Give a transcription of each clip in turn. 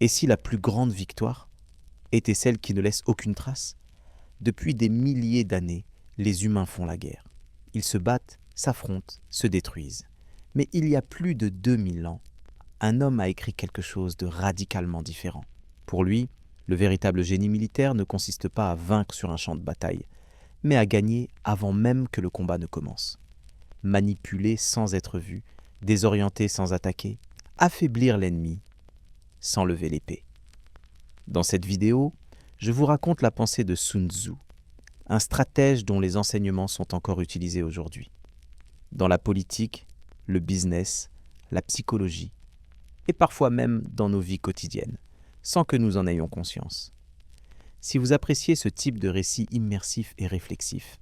Et si la plus grande victoire était celle qui ne laisse aucune trace? Depuis des milliers d'années, les humains font la guerre. Ils se battent, s'affrontent, se détruisent. Mais il y a plus de 2000 ans, un homme a écrit quelque chose de radicalement différent. Pour lui, le véritable génie militaire ne consiste pas à vaincre sur un champ de bataille, mais à gagner avant même que le combat ne commence. Manipuler sans être vu, désorienter sans attaquer, affaiblir l'ennemi sans lever l'épée. Dans cette vidéo, je vous raconte la pensée de Sun Tzu, un stratège dont les enseignements sont encore utilisés aujourd'hui. Dans la politique, le business, la psychologie, et parfois même dans nos vies quotidiennes, sans que nous en ayons conscience. Si vous appréciez ce type de récit immersif et réflexif,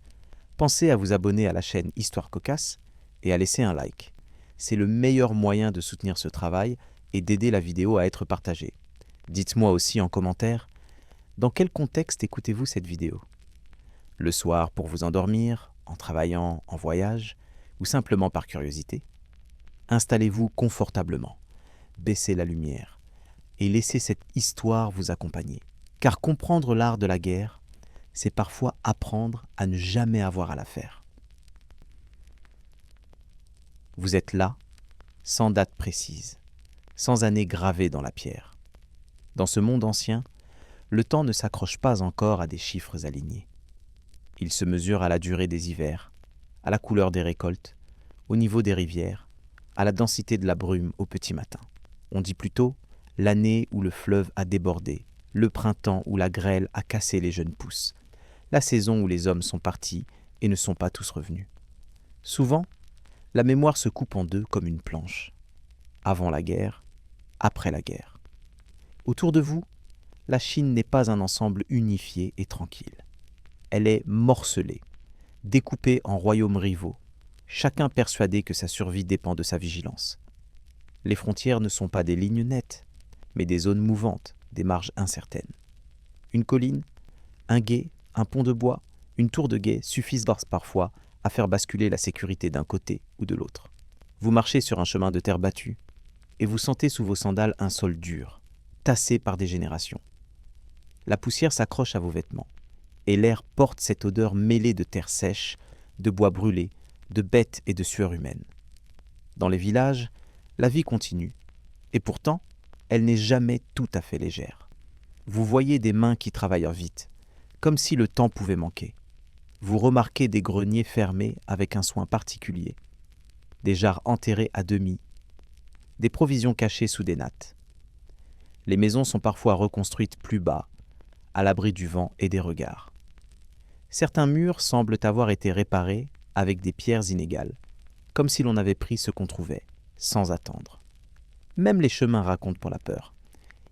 pensez à vous abonner à la chaîne Histoire Cocasse et à laisser un like. C'est le meilleur moyen de soutenir ce travail et d'aider la vidéo à être partagée. Dites-moi aussi en commentaire, dans quel contexte écoutez-vous cette vidéo? Le soir pour vous endormir, en travaillant, en voyage, ou simplement par curiosité? Installez-vous confortablement, baissez la lumière et laissez cette histoire vous accompagner. Car comprendre l'art de la guerre, c'est parfois apprendre à ne jamais avoir à la faire. Vous êtes là, sans date précise, sans année gravée dans la pierre. Dans ce monde ancien, le temps ne s'accroche pas encore à des chiffres alignés. Il se mesure à la durée des hivers, à la couleur des récoltes, au niveau des rivières, à la densité de la brume au petit matin. On dit plutôt l'année où le fleuve a débordé, le printemps où la grêle a cassé les jeunes pousses, la saison où les hommes sont partis et ne sont pas tous revenus. Souvent, la mémoire se coupe en deux comme une planche. Avant la guerre, après la guerre. Autour de vous, la Chine n'est pas un ensemble unifié et tranquille. Elle est morcelée, découpée en royaumes rivaux, chacun persuadé que sa survie dépend de sa vigilance. Les frontières ne sont pas des lignes nettes, mais des zones mouvantes, des marges incertaines. Une colline, un gué, un pont de bois, une tour de guet suffisent parfois à faire basculer la sécurité d'un côté ou de l'autre. Vous marchez sur un chemin de terre battue et vous sentez sous vos sandales un sol dur, tassé par des générations. La poussière s'accroche à vos vêtements et l'air porte cette odeur mêlée de terre sèche, de bois brûlé, de bêtes et de sueur humaine. Dans les villages, la vie continue, et pourtant, elle n'est jamais tout à fait légère. Vous voyez des mains qui travaillent vite, comme si le temps pouvait manquer. Vous remarquez des greniers fermés avec un soin particulier, des jarres enterrées à demi, des provisions cachées sous des nattes. Les maisons sont parfois reconstruites plus bas, à l'abri du vent et des regards. Certains murs semblent avoir été réparés avec des pierres inégales, comme si l'on avait pris ce qu'on trouvait, sans attendre. Même les chemins racontent pour la peur.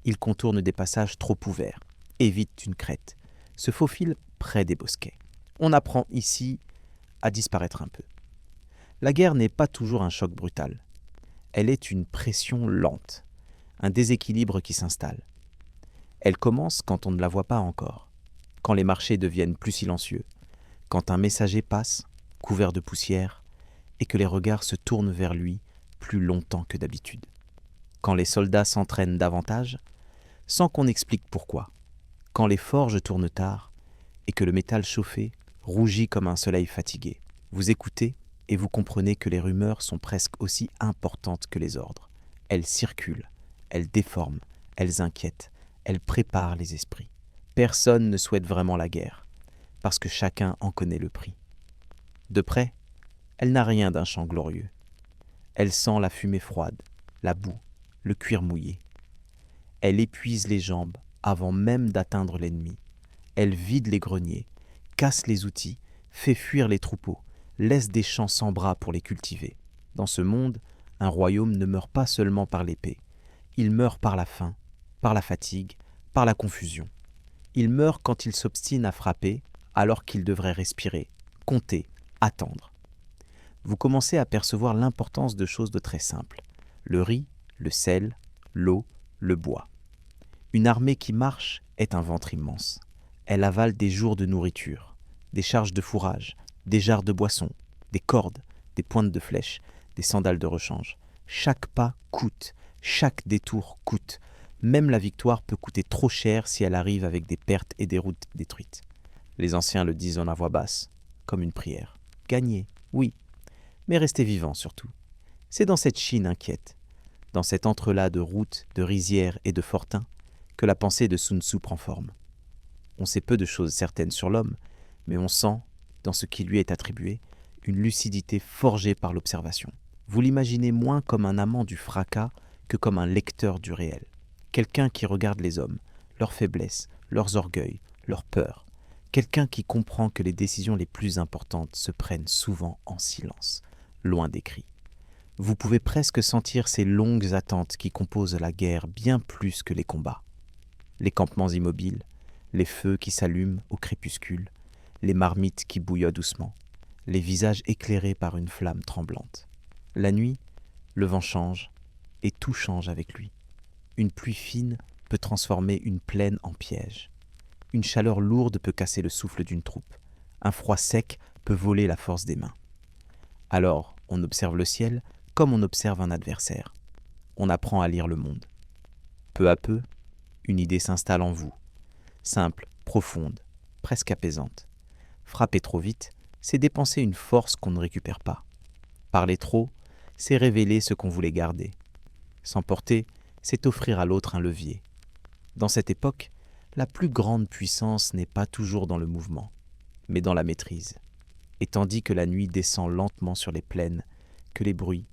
Ils contournent des passages trop ouverts, évitent une crête, se faufilent près des bosquets. On apprend ici à disparaître un peu. La guerre n'est pas toujours un choc brutal. Elle est une pression lente, un déséquilibre qui s'installe. Elle commence quand on ne la voit pas encore, quand les marchés deviennent plus silencieux, quand un messager passe, couvert de poussière, et que les regards se tournent vers lui plus longtemps que d'habitude. Quand les soldats s'entraînent davantage, sans qu'on explique pourquoi, quand les forges tournent tard, et que le métal chauffé rougit comme un soleil fatigué. Vous écoutez et vous comprenez que les rumeurs sont presque aussi importantes que les ordres. Elles circulent, elles déforment, elles inquiètent, elles préparent les esprits. Personne ne souhaite vraiment la guerre, parce que chacun en connaît le prix. De près, elle n'a rien d'un chant glorieux. Elle sent la fumée froide, la boue, le cuir mouillé. Elle épuise les jambes avant même d'atteindre l'ennemi. Elle vide les greniers, casse les outils, fait fuir les troupeaux, laisse des champs sans bras pour les cultiver. Dans ce monde, un royaume ne meurt pas seulement par l'épée. Il meurt par la faim, par la fatigue, par la confusion. Il meurt quand il s'obstine à frapper alors qu'il devrait respirer, compter, attendre. Vous commencez à percevoir l'importance de choses de très simples. Le riz, le sel, l'eau, le bois. Une armée qui marche est un ventre immense. Elle avale des jours de nourriture, des charges de fourrage, des jarres de boisson, des cordes, des pointes de flèches, des sandales de rechange. Chaque pas coûte, chaque détour coûte. Même la victoire peut coûter trop cher si elle arrive avec des pertes et des routes détruites. Les anciens le disent à voix basse, comme une prière. Gagner, oui, mais rester vivant surtout. C'est dans cette Chine inquiète, dans cet entrelac de routes, de rizières et de fortins, que la pensée de Sun Tzu prend forme. On sait peu de choses certaines sur l'homme, mais on sent, dans ce qui lui est attribué, une lucidité forgée par l'observation. Vous l'imaginez moins comme un amant du fracas que comme un lecteur du réel. Quelqu'un qui regarde les hommes, leurs faiblesses, leurs orgueils, leurs peurs. Quelqu'un qui comprend que les décisions les plus importantes se prennent souvent en silence, loin des cris. Vous pouvez presque sentir ces longues attentes qui composent la guerre bien plus que les combats. Les campements immobiles, les feux qui s'allument au crépuscule, les marmites qui bouillonnent doucement, les visages éclairés par une flamme tremblante. La nuit, le vent change, et tout change avec lui. Une pluie fine peut transformer une plaine en piège. Une chaleur lourde peut casser le souffle d'une troupe. Un froid sec peut voler la force des mains. Alors, on observe le ciel comme on observe un adversaire. On apprend à lire le monde. Peu à peu, une idée s'installe en vous. Simple, profonde, presque apaisante. Frapper trop vite, c'est dépenser une force qu'on ne récupère pas. Parler trop, c'est révéler ce qu'on voulait garder. S'emporter, c'est offrir à l'autre un levier. Dans cette époque, la plus grande puissance n'est pas toujours dans le mouvement, mais dans la maîtrise. Et tandis que la nuit descend lentement sur les plaines, que les bruits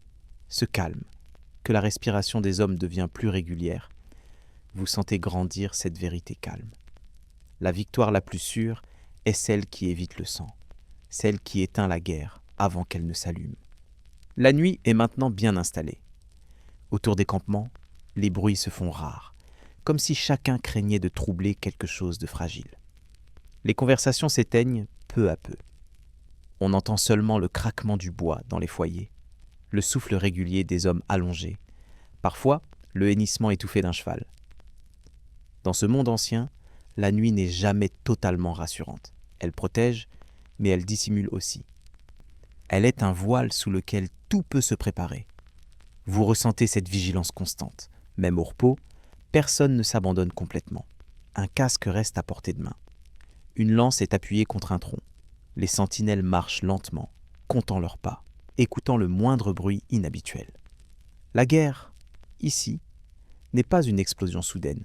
se calment, que la respiration des hommes devient plus régulière, vous sentez grandir cette vérité calme. La victoire la plus sûre est celle qui évite le sang, celle qui éteint la guerre avant qu'elle ne s'allume. La nuit est maintenant bien installée. Autour des campements, les bruits se font rares, comme si chacun craignait de troubler quelque chose de fragile. Les conversations s'éteignent peu à peu. On entend seulement le craquement du bois dans les foyers, le souffle régulier des hommes allongés, parfois le hennissement étouffé d'un cheval. Dans ce monde ancien, la nuit n'est jamais totalement rassurante. Elle protège, mais elle dissimule aussi. Elle est un voile sous lequel tout peut se préparer. Vous ressentez cette vigilance constante. Même au repos, personne ne s'abandonne complètement. Un casque reste à portée de main. Une lance est appuyée contre un tronc. Les sentinelles marchent lentement, comptant leurs pas, écoutant le moindre bruit inhabituel. La guerre, ici, n'est pas une explosion soudaine.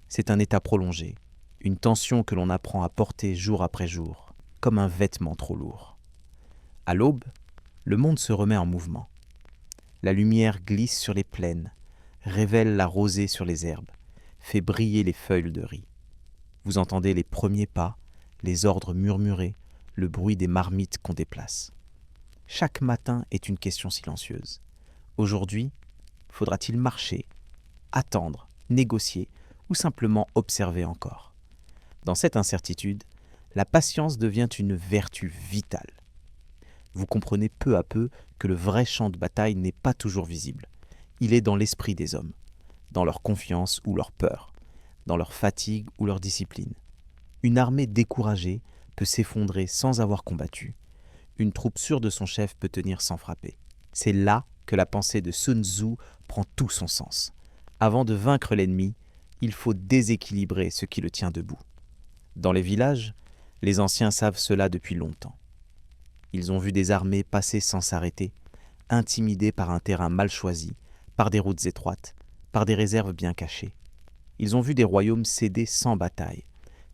C'est un état prolongé, une tension que l'on apprend à porter jour après jour, comme un vêtement trop lourd. À l'aube, le monde se remet en mouvement. La lumière glisse sur les plaines, révèle la rosée sur les herbes, fait briller les feuilles de riz. Vous entendez les premiers pas, les ordres murmurés, le bruit des marmites qu'on déplace. Chaque matin est une question silencieuse. Aujourd'hui, faudra-t-il marcher, attendre, négocier ou simplement observer encore? Dans cette incertitude, la patience devient une vertu vitale. Vous comprenez peu à peu que le vrai champ de bataille n'est pas toujours visible. Il est dans l'esprit des hommes, dans leur confiance ou leur peur, dans leur fatigue ou leur discipline. Une armée découragée peut s'effondrer sans avoir combattu. Une troupe sûre de son chef peut tenir sans frapper. C'est là que la pensée de Sun Tzu prend tout son sens. Avant de vaincre l'ennemi, il faut déséquilibrer ce qui le tient debout. Dans les villages, les anciens savent cela depuis longtemps. Ils ont vu des armées passer sans s'arrêter, intimidées par un terrain mal choisi, par des routes étroites, par des réserves bien cachées. Ils ont vu des royaumes céder sans bataille,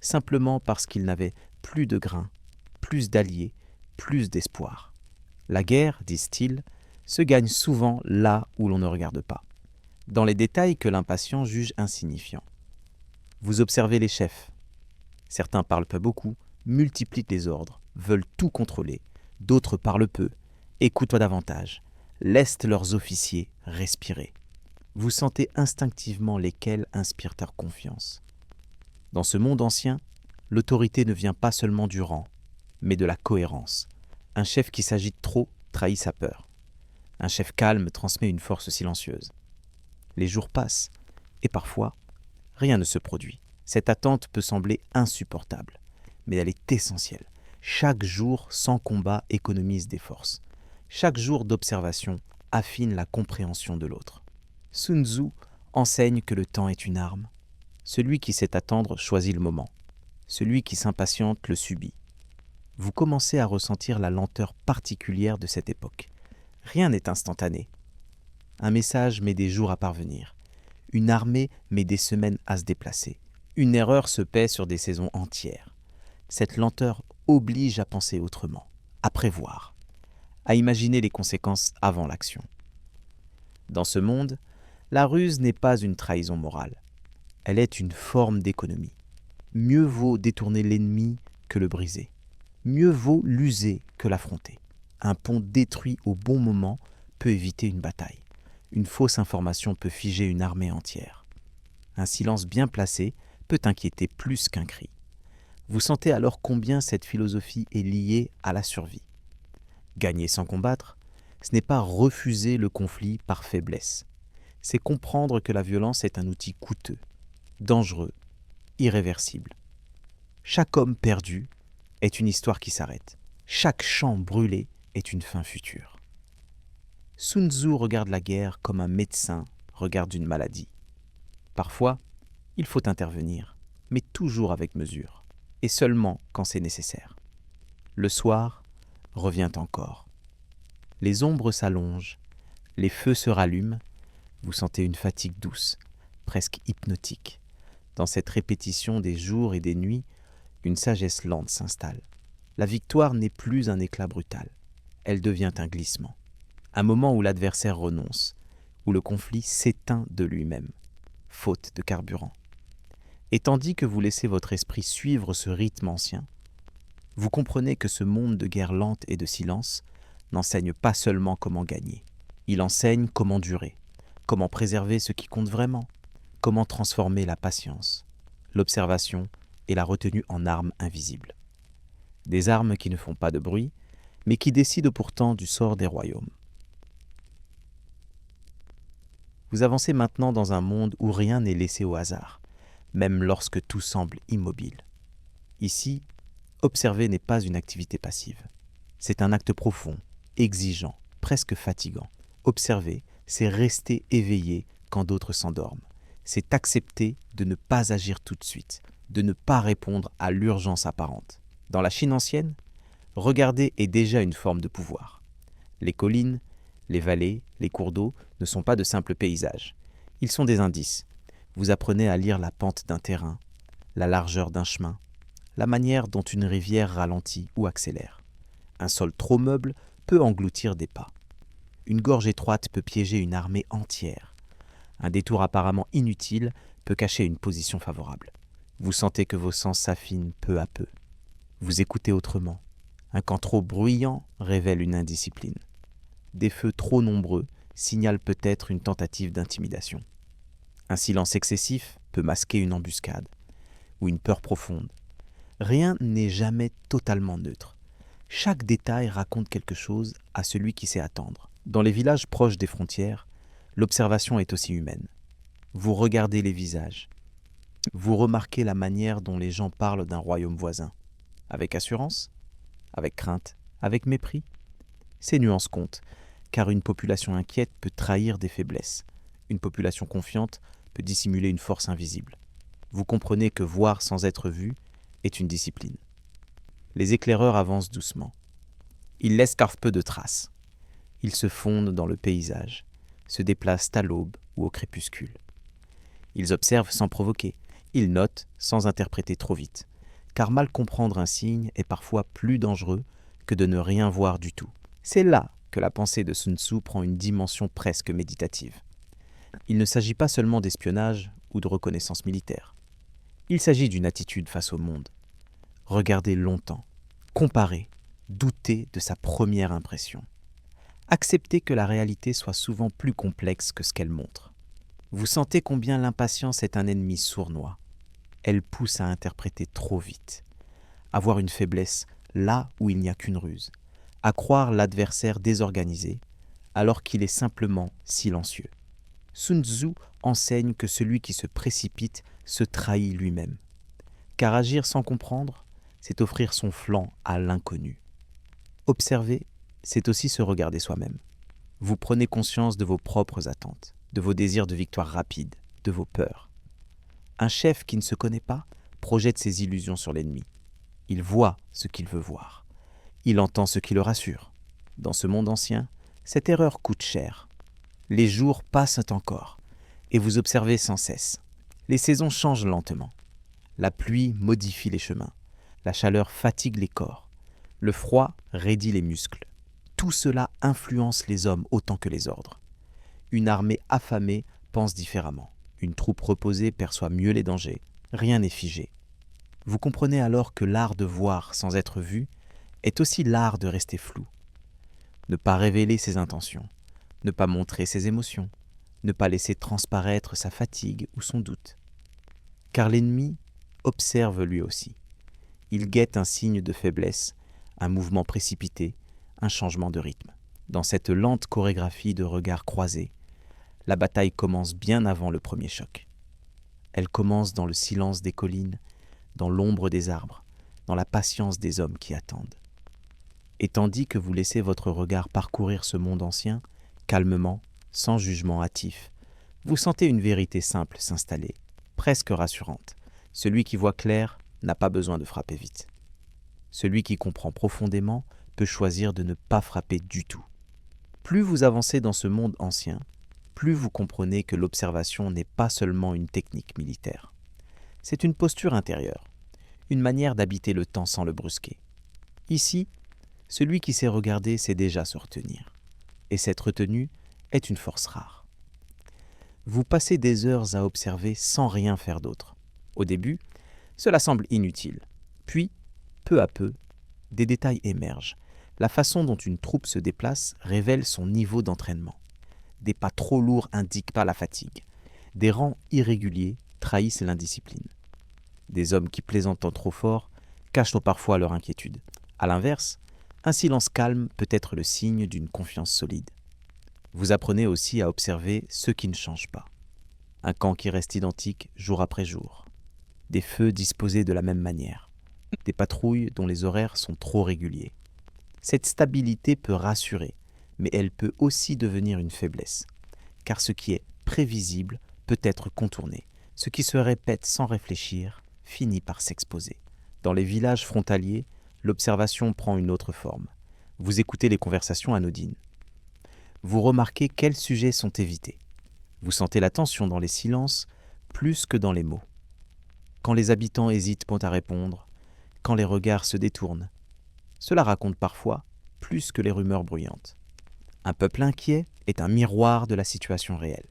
simplement parce qu'ils n'avaient plus de grains, plus d'alliés, plus d'espoir. La guerre, disent-ils, se gagne souvent là où l'on ne regarde pas, dans les détails que l'impatient juge insignifiants. Vous observez les chefs. Certains parlent pas beaucoup, multiplient les ordres, veulent tout contrôler. D'autres parlent peu, écoutent davantage, laissent leurs officiers respirer. Vous sentez instinctivement lesquels inspirent leur confiance. Dans ce monde ancien, l'autorité ne vient pas seulement du rang, mais de la cohérence. Un chef qui s'agite trop trahit sa peur. Un chef calme transmet une force silencieuse. Les jours passent, et parfois, rien ne se produit. Cette attente peut sembler insupportable, mais elle est essentielle. Chaque jour sans combat économise des forces. Chaque jour d'observation affine la compréhension de l'autre. Sun Tzu enseigne que le temps est une arme. Celui qui sait attendre choisit le moment. Celui qui s'impatiente le subit. Vous commencez à ressentir la lenteur particulière de cette époque. Rien n'est instantané. Un message met des jours à parvenir. Une armée met des semaines à se déplacer. Une erreur se paie sur des saisons entières. Cette lenteur oblige à penser autrement, à prévoir, à imaginer les conséquences avant l'action. Dans ce monde, la ruse n'est pas une trahison morale. Elle est une forme d'économie. Mieux vaut détourner l'ennemi que le briser. Mieux vaut l'user que l'affronter. Un pont détruit au bon moment peut éviter une bataille. Une fausse information peut figer une armée entière. Un silence bien placé peut inquiéter plus qu'un cri. Vous sentez alors combien cette philosophie est liée à la survie. Gagner sans combattre, ce n'est pas refuser le conflit par faiblesse. C'est comprendre que la violence est un outil coûteux, dangereux, irréversible. Chaque homme perdu est une histoire qui s'arrête. Chaque champ brûlé est une fin future. Sun Tzu regarde la guerre comme un médecin regarde une maladie. Parfois, il faut intervenir, mais toujours avec mesure, et seulement quand c'est nécessaire. Le soir revient encore. Les ombres s'allongent, les feux se rallument, vous sentez une fatigue douce, presque hypnotique. Dans cette répétition des jours et des nuits, une sagesse lente s'installe. La victoire n'est plus un éclat brutal, elle devient un glissement. Un moment où l'adversaire renonce, où le conflit s'éteint de lui-même, faute de carburant. Et tandis que vous laissez votre esprit suivre ce rythme ancien, vous comprenez que ce monde de guerre lente et de silence n'enseigne pas seulement comment gagner. Il enseigne comment durer, comment préserver ce qui compte vraiment, comment transformer la patience, l'observation et la retenue en armes invisibles. Des armes qui ne font pas de bruit, mais qui décident pourtant du sort des royaumes. Vous avancez maintenant dans un monde où rien n'est laissé au hasard, même lorsque tout semble immobile. Ici, observer n'est pas une activité passive. C'est un acte profond, exigeant, presque fatigant. Observer, c'est rester éveillé quand d'autres s'endorment. C'est accepter de ne pas agir tout de suite, de ne pas répondre à l'urgence apparente. Dans la Chine ancienne, regarder est déjà une forme de pouvoir. Les collines, les vallées, les cours d'eau ne sont pas de simples paysages. Ils sont des indices. Vous apprenez à lire la pente d'un terrain, la largeur d'un chemin, la manière dont une rivière ralentit ou accélère. Un sol trop meuble peut engloutir des pas. Une gorge étroite peut piéger une armée entière. Un détour apparemment inutile peut cacher une position favorable. Vous sentez que vos sens s'affinent peu à peu. Vous écoutez autrement. Un camp trop bruyant révèle une indiscipline. Des feux trop nombreux signalent peut-être une tentative d'intimidation. Un silence excessif peut masquer une embuscade ou une peur profonde. Rien n'est jamais totalement neutre. Chaque détail raconte quelque chose à celui qui sait attendre. Dans les villages proches des frontières, l'observation est aussi humaine. Vous regardez les visages. Vous remarquez la manière dont les gens parlent d'un royaume voisin. Avec assurance, avec crainte, avec mépris. Ces nuances comptent, car une population inquiète peut trahir des faiblesses. Une population confiante peut dissimuler une force invisible. Vous comprenez que voir sans être vu est une discipline. Les éclaireurs avancent doucement. Ils laissent car peu de traces. Ils se fondent dans le paysage, se déplacent à l'aube ou au crépuscule. Ils observent sans provoquer. Ils notent sans interpréter trop vite. Car mal comprendre un signe est parfois plus dangereux que de ne rien voir du tout. C'est là que la pensée de Sun Tzu prend une dimension presque méditative. Il ne s'agit pas seulement d'espionnage ou de reconnaissance militaire. Il s'agit d'une attitude face au monde. Regarder longtemps, comparer, douter de sa première impression. Accepter que la réalité soit souvent plus complexe que ce qu'elle montre. Vous sentez combien l'impatience est un ennemi sournois. Elle pousse à interpréter trop vite, à voir une faiblesse là où il n'y a qu'une ruse, à croire l'adversaire désorganisé alors qu'il est simplement silencieux. Sun Tzu enseigne que celui qui se précipite se trahit lui-même. Car agir sans comprendre, c'est offrir son flanc à l'inconnu. Observer, c'est aussi se regarder soi-même. Vous prenez conscience de vos propres attentes. de vos désirs de victoire rapide, de vos peurs. Un chef qui ne se connaît pas projette ses illusions sur l'ennemi. Il voit ce qu'il veut voir. Il entend ce qui le rassure. Dans ce monde ancien, cette erreur coûte cher. Les jours passent encore, et vous observez sans cesse. Les saisons changent lentement. La pluie modifie les chemins. La chaleur fatigue les corps. Le froid raidit les muscles. Tout cela influence les hommes autant que les ordres. Une armée affamée pense différemment. Une troupe reposée perçoit mieux les dangers. Rien n'est figé. Vous comprenez alors que l'art de voir sans être vu est aussi l'art de rester flou. Ne pas révéler ses intentions, ne pas montrer ses émotions, ne pas laisser transparaître sa fatigue ou son doute. Car l'ennemi observe lui aussi. Il guette un signe de faiblesse, un mouvement précipité, un changement de rythme. Dans cette lente chorégraphie de regards croisés, la bataille commence bien avant le premier choc. Elle commence dans le silence des collines, dans l'ombre des arbres, dans la patience des hommes qui attendent. Et tandis que vous laissez votre regard parcourir ce monde ancien, calmement, sans jugement hâtif, vous sentez une vérité simple s'installer, presque rassurante. Celui qui voit clair n'a pas besoin de frapper vite. Celui qui comprend profondément peut choisir de ne pas frapper du tout. Plus vous avancez dans ce monde ancien, plus vous comprenez que l'observation n'est pas seulement une technique militaire. C'est une posture intérieure, une manière d'habiter le temps sans le brusquer. Ici, celui qui sait regarder sait déjà se retenir. Et cette retenue est une force rare. Vous passez des heures à observer sans rien faire d'autre. Au début, cela semble inutile. Puis, peu à peu, des détails émergent. La façon dont une troupe se déplace révèle son niveau d'entraînement. Des pas trop lourds indiquent pas la fatigue. Des rangs irréguliers trahissent l'indiscipline. Des hommes qui plaisantent trop fort cachent parfois leur inquiétude. À l'inverse, un silence calme peut être le signe d'une confiance solide. Vous apprenez aussi à observer ce qui ne change pas. Un camp qui reste identique jour après jour. Des feux disposés de la même manière. Des patrouilles dont les horaires sont trop réguliers. Cette stabilité peut rassurer, mais elle peut aussi devenir une faiblesse. Car ce qui est prévisible peut être contourné. Ce qui se répète sans réfléchir finit par s'exposer. Dans les villages frontaliers, l'observation prend une autre forme. Vous écoutez les conversations anodines. Vous remarquez quels sujets sont évités. Vous sentez la tension dans les silences plus que dans les mots. Quand les habitants hésitent à répondre, quand les regards se détournent. Cela raconte parfois plus que les rumeurs bruyantes. Un peuple inquiet est un miroir de la situation réelle.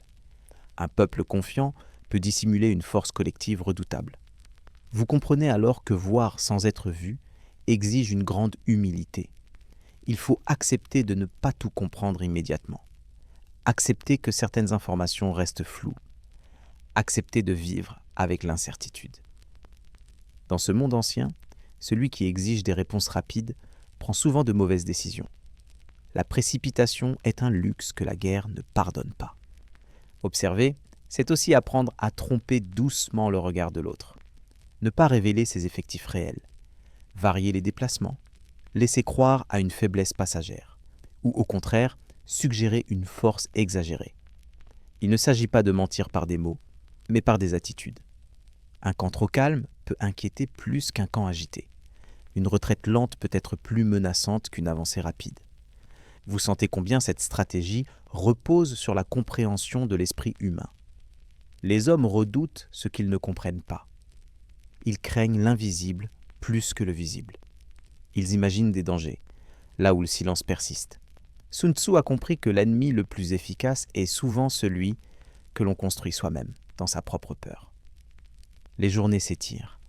Un peuple confiant peut dissimuler une force collective redoutable. Vous comprenez alors que voir sans être vu exige une grande humilité. Il faut accepter de ne pas tout comprendre immédiatement. Accepter que certaines informations restent floues. Accepter de vivre avec l'incertitude. Dans ce monde ancien, celui qui exige des réponses rapides prend souvent de mauvaises décisions. La précipitation est un luxe que la guerre ne pardonne pas. Observer, c'est aussi apprendre à tromper doucement le regard de l'autre. Ne pas révéler ses effectifs réels. Varier les déplacements. Laisser croire à une faiblesse passagère. Ou au contraire, suggérer une force exagérée. Il ne s'agit pas de mentir par des mots, mais par des attitudes. Un camp trop calme peut inquiéter plus qu'un camp agité. Une retraite lente peut être plus menaçante qu'une avancée rapide. Vous sentez combien cette stratégie repose sur la compréhension de l'esprit humain. Les hommes redoutent ce qu'ils ne comprennent pas. Ils craignent l'invisible plus que le visible. Ils imaginent des dangers, là où le silence persiste. Sun Tzu a compris que l'ennemi le plus efficace est souvent celui que l'on construit soi-même, dans sa propre peur. Les journées s'étirent.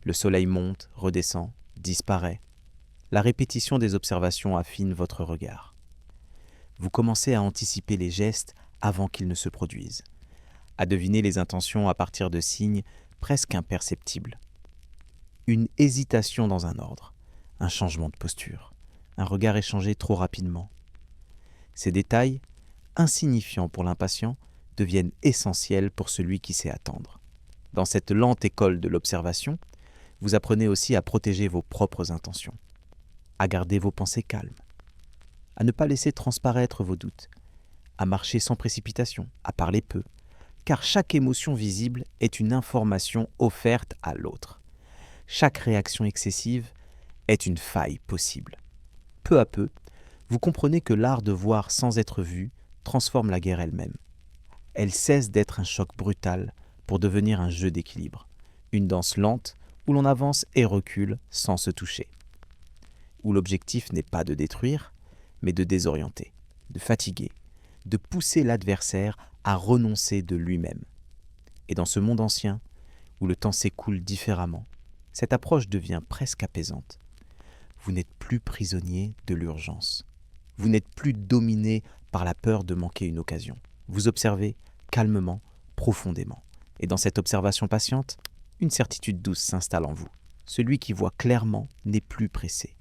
Le soleil monte, redescend, disparaît. La répétition des observations affine votre regard. Vous commencez à anticiper les gestes avant qu'ils ne se produisent, à deviner les intentions à partir de signes presque imperceptibles. Une hésitation dans un ordre, un changement de posture, un regard échangé trop rapidement. Ces détails, insignifiants pour l'impatient, deviennent essentiels pour celui qui sait attendre. Dans cette lente école de l'observation, vous apprenez aussi à protéger vos propres intentions, à garder vos pensées calmes, à ne pas laisser transparaître vos doutes, à marcher sans précipitation, à parler peu, car chaque émotion visible est une information offerte à l'autre. Chaque réaction excessive est une faille possible. Peu à peu, vous comprenez que l'art de voir sans être vu transforme la guerre elle-même. Elle cesse d'être un choc brutal pour devenir un jeu d'équilibre, une danse lente où l'on avance et recule sans se toucher, où l'objectif n'est pas de détruire, mais de désorienter, de fatiguer, de pousser l'adversaire à renoncer de lui-même. Et dans ce monde ancien, où le temps s'écoule différemment, cette approche devient presque apaisante. Vous n'êtes plus prisonnier de l'urgence. Vous n'êtes plus dominé par la peur de manquer une occasion. Vous observez calmement, profondément. Et dans cette observation patiente, une certitude douce s'installe en vous. Celui qui voit clairement n'est plus pressé.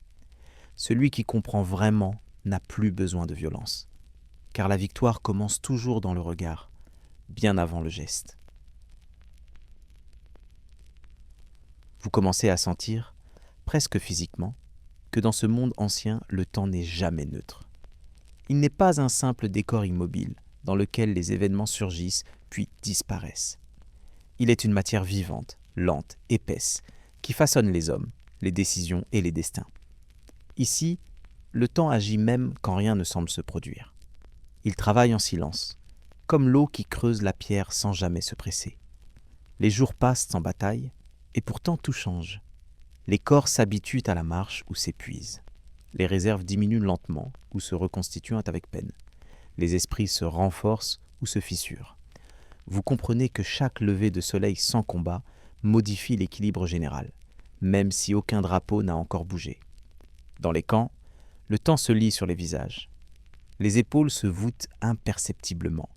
Celui qui comprend vraiment n'a plus besoin de violence. Car la victoire commence toujours dans le regard, bien avant le geste. Vous commencez à sentir, presque physiquement, que dans ce monde ancien, le temps n'est jamais neutre. Il n'est pas un simple décor immobile dans lequel les événements surgissent puis disparaissent. Il est une matière vivante, lente, épaisse, qui façonne les hommes, les décisions et les destins. Ici, le temps agit même quand rien ne semble se produire. Il travaille en silence, comme l'eau qui creuse la pierre sans jamais se presser. Les jours passent sans bataille, et pourtant tout change. Les corps s'habituent à la marche ou s'épuisent. Les réserves diminuent lentement ou se reconstituent avec peine. Les esprits se renforcent ou se fissurent. Vous comprenez que chaque lever de soleil sans combat modifie l'équilibre général, même si aucun drapeau n'a encore bougé. Dans les camps, le temps se lit sur les visages. Les épaules se voûtent imperceptiblement.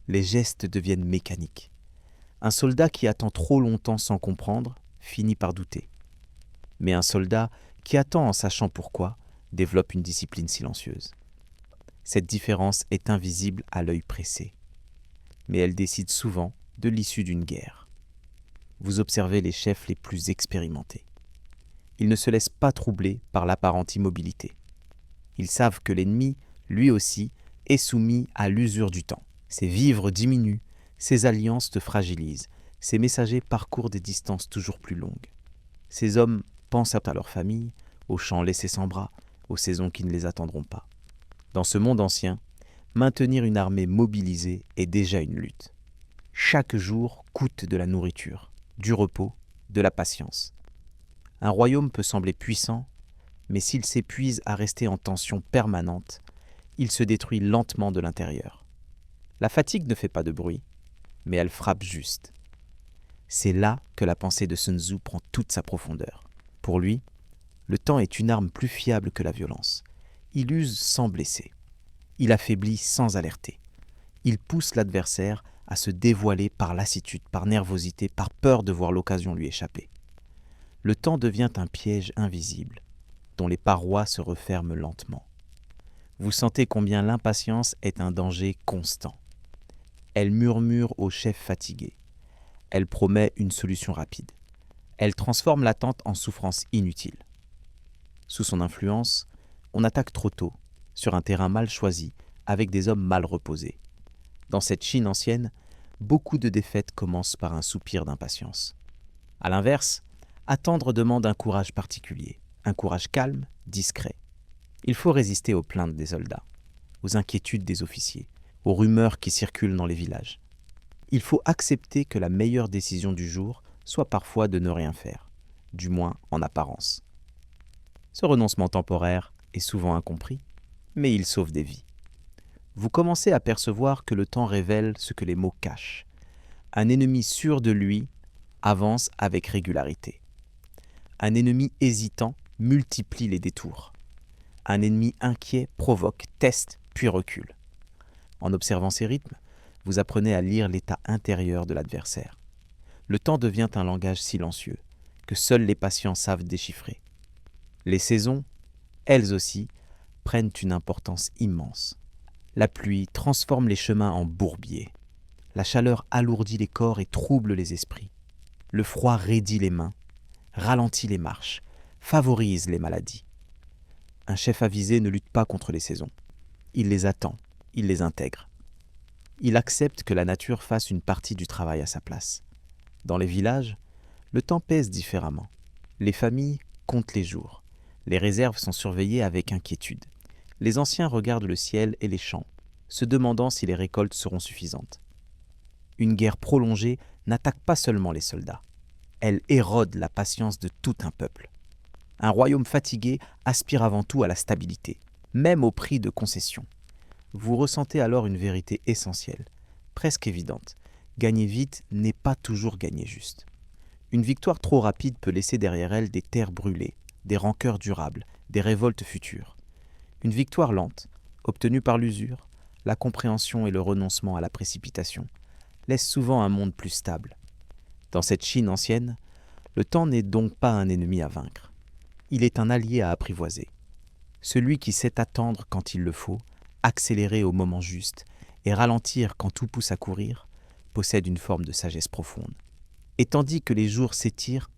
Les gestes deviennent mécaniques. Un soldat qui attend trop longtemps sans comprendre finit par douter. Mais un soldat qui attend en sachant pourquoi développe une discipline silencieuse. Cette différence est invisible à l'œil pressé, mais elle décide souvent de l'issue d'une guerre. Vous observez les chefs les plus expérimentés. Ils ne se laissent pas troubler par l'apparente immobilité. Ils savent que l'ennemi, lui aussi, est soumis à l'usure du temps. Ses vivres diminuent, ses alliances te fragilisent, ses messagers parcourent des distances toujours plus longues. Ces hommes pensent à leur famille, aux champs laissés sans bras, aux saisons qui ne les attendront pas. Dans ce monde ancien, maintenir une armée mobilisée est déjà une lutte. Chaque jour coûte de la nourriture, du repos, de la patience. Un royaume peut sembler puissant, mais s'il s'épuise à rester en tension permanente, il se détruit lentement de l'intérieur. La fatigue ne fait pas de bruit, mais elle frappe juste. C'est là que la pensée de Sun Tzu prend toute sa profondeur. Pour lui, le temps est une arme plus fiable que la violence. Il use sans blesser. Il affaiblit sans alerter. Il pousse l'adversaire à se dévoiler par lassitude, par nervosité, par peur de voir l'occasion lui échapper. Le temps devient un piège invisible, dont les parois se referment lentement. Vous sentez combien l'impatience est un danger constant. Elle murmure au chef fatigué. Elle promet une solution rapide. Elle transforme l'attente en souffrance inutile. Sous son influence, on attaque trop tôt, sur un terrain mal choisi, avec des hommes mal reposés. Dans cette Chine ancienne, beaucoup de défaites commencent par un soupir d'impatience. À l'inverse, attendre demande un courage particulier, un courage calme, discret. Il faut résister aux plaintes des soldats, aux inquiétudes des officiers, aux rumeurs qui circulent dans les villages. Il faut accepter que la meilleure décision du jour soit parfois de ne rien faire, du moins en apparence. Ce renoncement temporaire est souvent incompris, mais il sauve des vies. Vous commencez à percevoir que le temps révèle ce que les mots cachent. Un ennemi sûr de lui avance avec régularité. Un ennemi hésitant multiplie les détours. Un ennemi inquiet provoque, teste, puis recule. En observant ces rythmes, vous apprenez à lire l'état intérieur de l'adversaire. Le temps devient un langage silencieux, que seuls les patients savent déchiffrer. Les saisons, elles aussi, prennent une importance immense. La pluie transforme les chemins en bourbiers. La chaleur alourdit les corps et trouble les esprits. Le froid raidit les mains, ralentit les marches, favorise les maladies. Un chef avisé ne lutte pas contre les saisons. Il les attend, il les intègre. Il accepte que la nature fasse une partie du travail à sa place. Dans les villages, le temps pèse différemment. Les familles comptent les jours. Les réserves sont surveillées avec inquiétude. Les anciens regardent le ciel et les champs, se demandant si les récoltes seront suffisantes. Une guerre prolongée n'attaque pas seulement les soldats. Elle érode la patience de tout un peuple. Un royaume fatigué aspire avant tout à la stabilité, même au prix de concessions. Vous ressentez alors une vérité essentielle, presque évidente. Gagner vite n'est pas toujours gagner juste. Une victoire trop rapide peut laisser derrière elle des terres brûlées, des rancœurs durables, des révoltes futures. Une victoire lente, obtenue par l'usure, la compréhension et le renoncement à la précipitation, laisse souvent un monde plus stable. Dans cette Chine ancienne, le temps n'est donc pas un ennemi à vaincre. Il est un allié à apprivoiser. Celui qui sait attendre quand il le faut, accélérer au moment juste et ralentir quand tout pousse à courir, possède une forme de sagesse profonde. Et tandis que les jours s'étirent,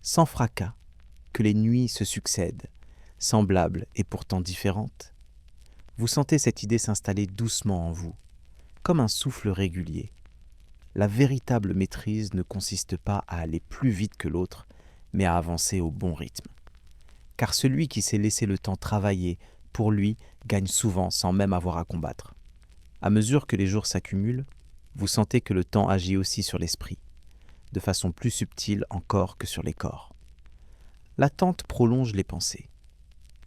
sans fracas, que les nuits se succèdent, semblables et pourtant différentes, vous sentez cette idée s'installer doucement en vous, comme un souffle régulier. La véritable maîtrise ne consiste pas à aller plus vite que l'autre, mais à avancer au bon rythme. Car celui qui sait laisser le temps travailler, pour lui, gagne souvent sans même avoir à combattre. À mesure que les jours s'accumulent, vous sentez que le temps agit aussi sur l'esprit, de façon plus subtile encore que sur les corps. L'attente prolonge les pensées.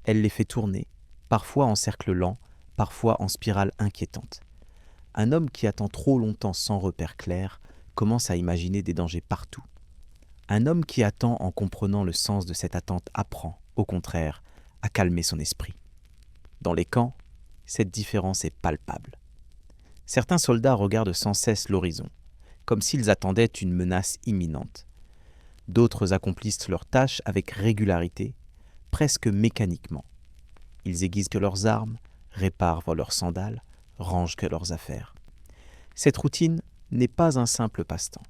Elle les fait tourner, parfois en cercle lent, parfois en spirale inquiétante. Un homme qui attend trop longtemps sans repère clair commence à imaginer des dangers partout. Un homme qui attend en comprenant le sens de cette attente apprend, au contraire, à calmer son esprit. Dans les camps, cette différence est palpable. Certains soldats regardent sans cesse l'horizon, comme s'ils attendaient une menace imminente. D'autres accomplissent leurs tâches avec régularité, presque mécaniquement. Ils aiguisent que leurs armes, réparent leurs sandales, rangent que leurs affaires. Cette routine n'est pas un simple passe-temps.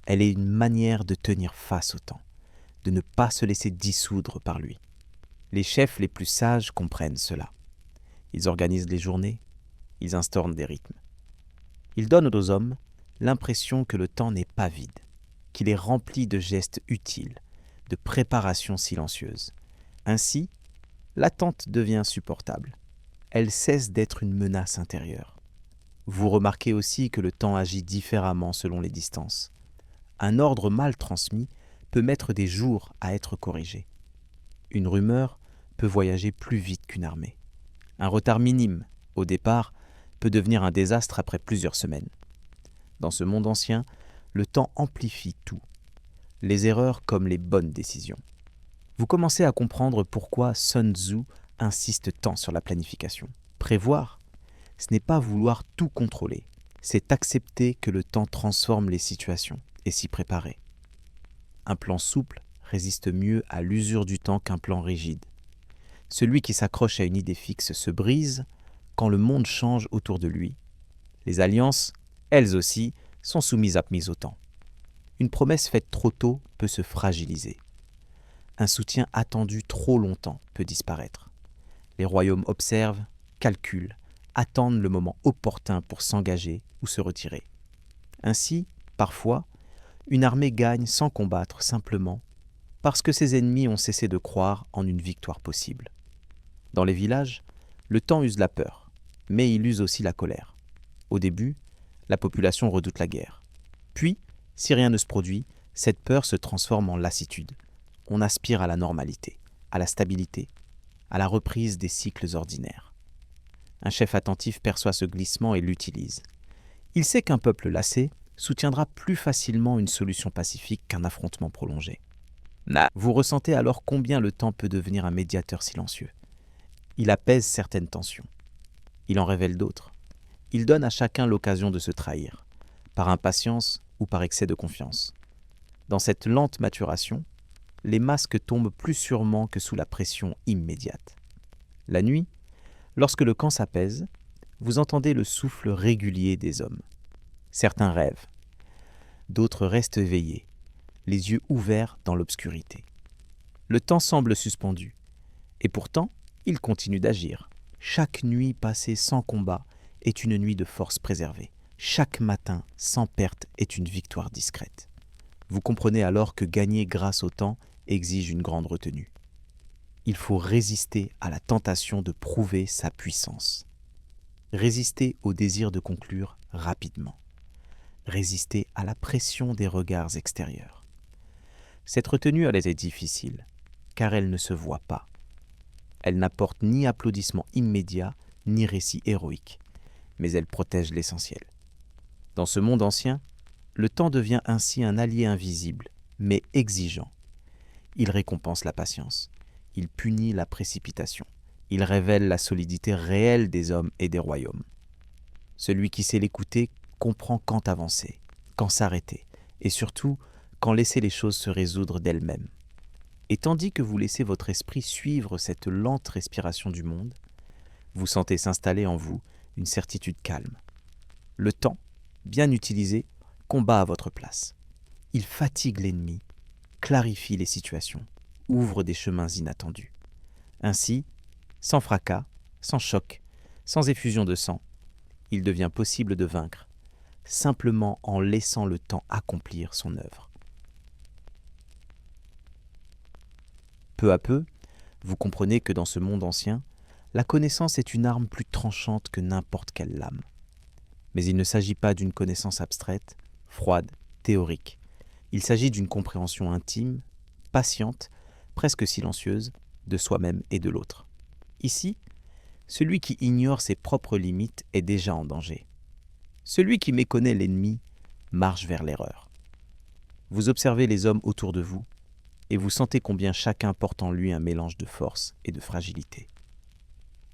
Elle est une manière de tenir face au temps, de ne pas se laisser dissoudre par lui. Les chefs les plus sages comprennent cela. Ils organisent les journées, ils instaurent des rythmes. Ils donnent aux hommes l'impression que le temps n'est pas vide, qu'il est rempli de gestes utiles, de préparations silencieuses. Ainsi, l'attente devient supportable. Elle cesse d'être une menace intérieure. Vous remarquez aussi que le temps agit différemment selon les distances. Un ordre mal transmis peut mettre des jours à être corrigé. Une rumeur peut voyager plus vite qu'une armée. Un retard minime, au départ, peut devenir un désastre après plusieurs semaines. Dans ce monde ancien, le temps amplifie tout, les erreurs comme les bonnes décisions. Vous commencez à comprendre pourquoi Sun Tzu insiste tant sur la planification. Prévoir, ce n'est pas vouloir tout contrôler, c'est accepter que le temps transforme les situations et s'y préparer. Un plan souple résiste mieux à l'usure du temps qu'un plan rigide. Celui qui s'accroche à une idée fixe se brise quand le monde change autour de lui. Les alliances, elles aussi, sont soumises à mise au temps. Une promesse faite trop tôt peut se fragiliser. Un soutien attendu trop longtemps peut disparaître. Les royaumes observent, calculent, attendent le moment opportun pour s'engager ou se retirer. Ainsi, parfois, une armée gagne sans combattre simplement parce que ses ennemis ont cessé de croire en une victoire possible. Dans les villages, le temps use la peur, mais il use aussi la colère. Au début, la population redoute la guerre. Puis, si rien ne se produit, cette peur se transforme en lassitude. On aspire à la normalité, à la stabilité, à la reprise des cycles ordinaires. Un chef attentif perçoit ce glissement et l'utilise. Il sait qu'un peuple lassé soutiendra plus facilement une solution pacifique qu'un affrontement prolongé. Vous ressentez alors combien le temps peut devenir un médiateur silencieux. Il apaise certaines tensions. Il en révèle d'autres. Il donne à chacun l'occasion de se trahir, par impatience ou par excès de confiance. Dans cette lente maturation, les masques tombent plus sûrement que sous la pression immédiate. La nuit, lorsque le camp s'apaise, vous entendez le souffle régulier des hommes. Certains rêvent, d'autres restent éveillés, les yeux ouverts dans l'obscurité. Le temps semble suspendu, et pourtant, il continue d'agir. Chaque nuit passée sans combat est une nuit de force préservée. Chaque matin, sans perte, est une victoire discrète. Vous comprenez alors que gagner grâce au temps exige une grande retenue. Il faut résister à la tentation de prouver sa puissance. Résister au désir de conclure rapidement. Résister à la pression des regards extérieurs. Cette retenue, elle est difficile, car elle ne se voit pas. Elle n'apporte ni applaudissements immédiats, ni récit héroïque, mais elle protège l'essentiel. Dans ce monde ancien, le temps devient ainsi un allié invisible, mais exigeant. Il récompense la patience, il punit la précipitation, il révèle la solidité réelle des hommes et des royaumes. Celui qui sait l'écouter comprend quand avancer, quand s'arrêter, et surtout quand laisser les choses se résoudre d'elles-mêmes. Et tandis que vous laissez votre esprit suivre cette lente respiration du monde, vous sentez s'installer en vous une certitude calme. Le temps, bien utilisé, combat à votre place. Il fatigue l'ennemi, clarifie les situations, ouvre des chemins inattendus. Ainsi, sans fracas, sans choc, sans effusion de sang, il devient possible de vaincre, simplement en laissant le temps accomplir son œuvre. Peu à peu, vous comprenez que dans ce monde ancien, la connaissance est une arme plus tranchante que n'importe quelle lame. Mais il ne s'agit pas d'une connaissance abstraite, froide, théorique. Il s'agit d'une compréhension intime, patiente, presque silencieuse, de soi-même et de l'autre. Ici, celui qui ignore ses propres limites est déjà en danger. Celui qui méconnaît l'ennemi marche vers l'erreur. Vous observez les hommes autour de vous, et vous sentez combien chacun porte en lui un mélange de force et de fragilité.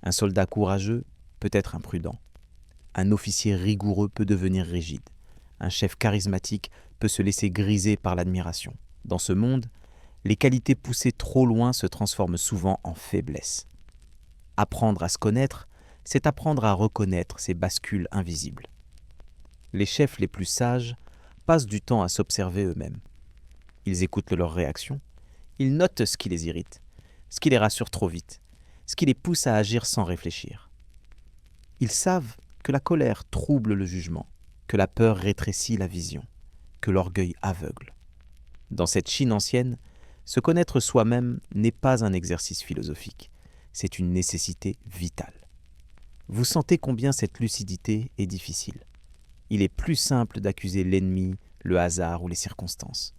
Un soldat courageux peut être imprudent. Un officier rigoureux peut devenir rigide. Un chef charismatique peut se laisser griser par l'admiration. Dans ce monde, les qualités poussées trop loin se transforment souvent en faiblesse. Apprendre à se connaître, c'est apprendre à reconnaître ces bascules invisibles. Les chefs les plus sages passent du temps à s'observer eux-mêmes. Ils écoutent leurs réactions, ils notent ce qui les irrite, ce qui les rassure trop vite, ce qui les pousse à agir sans réfléchir. Ils savent que la colère trouble le jugement, que la peur rétrécit la vision, que l'orgueil aveugle. Dans cette Chine ancienne, se connaître soi-même n'est pas un exercice philosophique, c'est une nécessité vitale. Vous sentez combien cette lucidité est difficile. Il est plus simple d'accuser l'ennemi, le hasard ou les circonstances.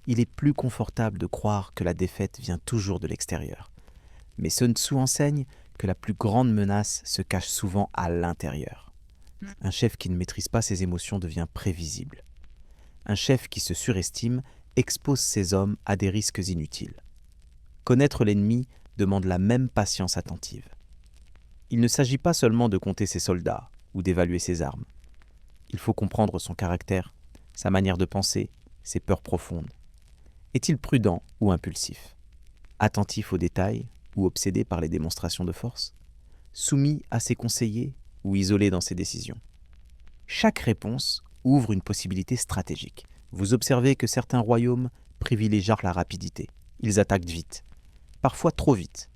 Il est plus confortable de croire que la défaite vient toujours de l'extérieur. Mais Sun Tzu enseigne que la plus grande menace se cache souvent à l'intérieur. Un chef qui ne maîtrise pas ses émotions devient prévisible. Un chef qui se surestime expose ses hommes à des risques inutiles. Connaître l'ennemi demande la même patience attentive. Il ne s'agit pas seulement de compter ses soldats ou d'évaluer ses armes. Il faut comprendre son caractère, sa manière de penser, ses peurs profondes. Est-il prudent ou impulsif? Attentif aux détails ou obsédé par les démonstrations de force? Soumis à ses conseillers ou isolé dans ses décisions? Chaque réponse ouvre une possibilité stratégique. Vous observez que certains royaumes privilégient la rapidité. Ils attaquent vite, parfois trop vite.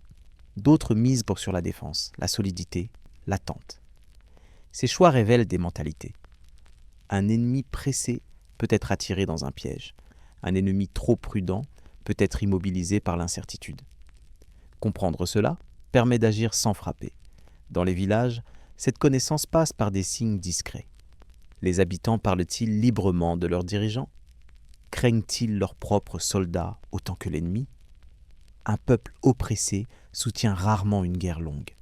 D'autres misent sur la défense, la solidité, l'attente. Ces choix révèlent des mentalités. Un ennemi pressé peut être attiré dans un piège. Un ennemi trop prudent peut être immobilisé par l'incertitude. Comprendre cela permet d'agir sans frapper. Dans les villages, cette connaissance passe par des signes discrets. Les habitants parlent-ils librement de leurs dirigeants? Craignent-ils leurs propres soldats autant que l'ennemi? Un peuple oppressé soutient rarement une guerre longue.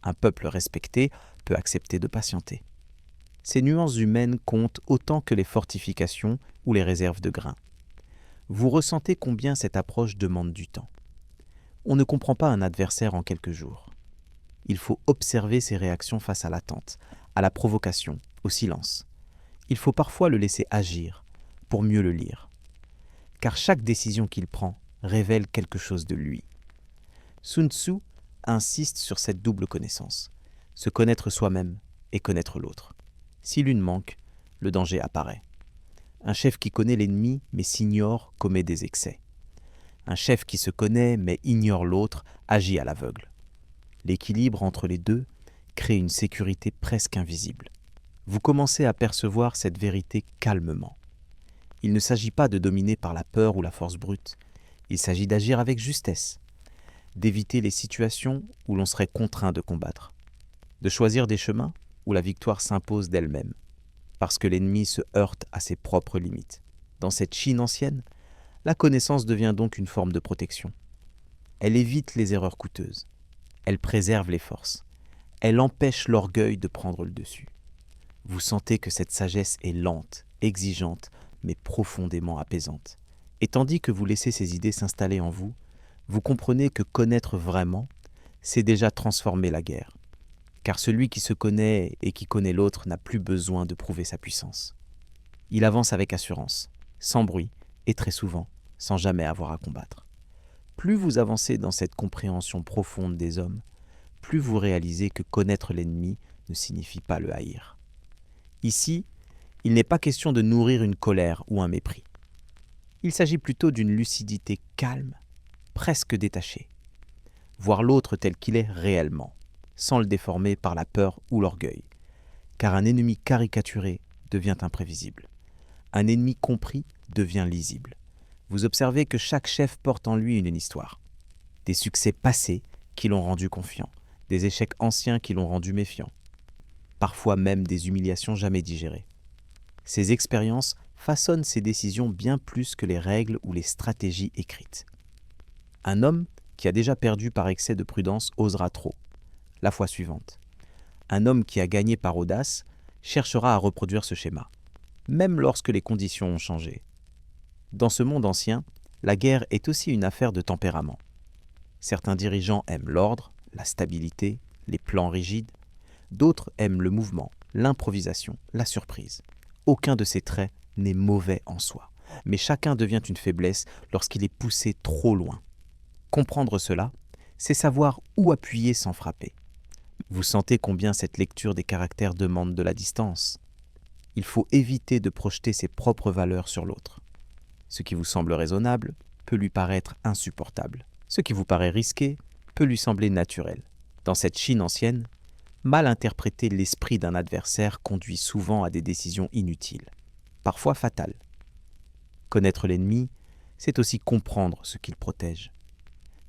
Un peuple respecté peut accepter de patienter. Ces nuances humaines comptent autant que les fortifications ou les réserves de grains. Vous ressentez combien cette approche demande du temps. On ne comprend pas un adversaire en quelques jours. Il faut observer ses réactions face à l'attente, à la provocation, au silence. Il faut parfois le laisser agir pour mieux le lire. Car chaque décision qu'il prend révèle quelque chose de lui. Sun Tzu insiste sur cette double connaissance, se connaître soi-même et connaître l'autre. Si l'une manque, le danger apparaît. Un chef qui connaît l'ennemi mais s'ignore commet des excès. Un chef qui se connaît mais ignore l'autre agit à l'aveugle. L'équilibre entre les deux crée une sécurité presque invisible. Vous commencez à percevoir cette vérité calmement. Il ne s'agit pas de dominer par la peur ou la force brute, il s'agit d'agir avec justesse, d'éviter les situations où l'on serait contraint de combattre, de choisir des chemins où la victoire s'impose d'elle-même, parce que l'ennemi se heurte à ses propres limites. Dans cette Chine ancienne, la connaissance devient donc une forme de protection. Elle évite les erreurs coûteuses, elle préserve les forces, elle empêche l'orgueil de prendre le dessus. Vous sentez que cette sagesse est lente, exigeante, mais profondément apaisante. Et tandis que vous laissez ces idées s'installer en vous, vous comprenez que connaître vraiment, c'est déjà transformer la guerre. Car celui qui se connaît et qui connaît l'autre n'a plus besoin de prouver sa puissance. Il avance avec assurance, sans bruit, et très souvent, sans jamais avoir à combattre. Plus vous avancez dans cette compréhension profonde des hommes, plus vous réalisez que connaître l'ennemi ne signifie pas le haïr. Ici, il n'est pas question de nourrir une colère ou un mépris. Il s'agit plutôt d'une lucidité calme, presque détachée. Voir l'autre tel qu'il est réellement, sans le déformer par la peur ou l'orgueil. Car un ennemi caricaturé devient imprévisible. Un ennemi compris devient lisible. Vous observez que chaque chef porte en lui une histoire. Des succès passés qui l'ont rendu confiant, des échecs anciens qui l'ont rendu méfiant. Parfois même des humiliations jamais digérées. Ces expériences façonnent ses décisions bien plus que les règles ou les stratégies écrites. Un homme qui a déjà perdu par excès de prudence osera trop, la fois suivante. Un homme qui a gagné par audace cherchera à reproduire ce schéma, même lorsque les conditions ont changé. Dans ce monde ancien, la guerre est aussi une affaire de tempérament. Certains dirigeants aiment l'ordre, la stabilité, les plans rigides. D'autres aiment le mouvement, l'improvisation, la surprise. Aucun de ces traits n'est mauvais en soi, mais chacun devient une faiblesse lorsqu'il est poussé trop loin. Comprendre cela, c'est savoir où appuyer sans frapper. Vous sentez combien cette lecture des caractères demande de la distance. Il faut éviter de projeter ses propres valeurs sur l'autre. Ce qui vous semble raisonnable peut lui paraître insupportable. Ce qui vous paraît risqué peut lui sembler naturel. Dans cette Chine ancienne, mal interpréter l'esprit d'un adversaire conduit souvent à des décisions inutiles, parfois fatales. Connaître l'ennemi, c'est aussi comprendre ce qu'il protège.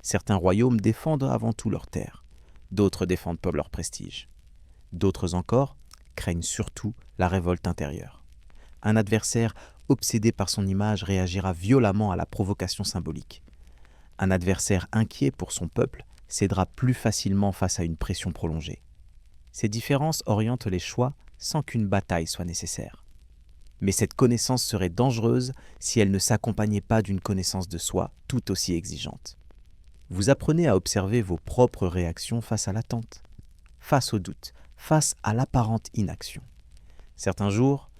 Certains royaumes défendent avant tout leurs terres, d'autres défendent peu leur prestige. D'autres encore craignent surtout la révolte intérieure. Un adversaire obsédé par son image réagira violemment à la provocation symbolique. Un adversaire inquiet pour son peuple cédera plus facilement face à une pression prolongée. Ces différences orientent les choix sans qu'une bataille soit nécessaire. Mais cette connaissance serait dangereuse si elle ne s'accompagnait pas d'une connaissance de soi tout aussi exigeante. Vous apprenez à observer vos propres réactions face à l'attente, face au doute, face à l'apparente inaction. Certains jours,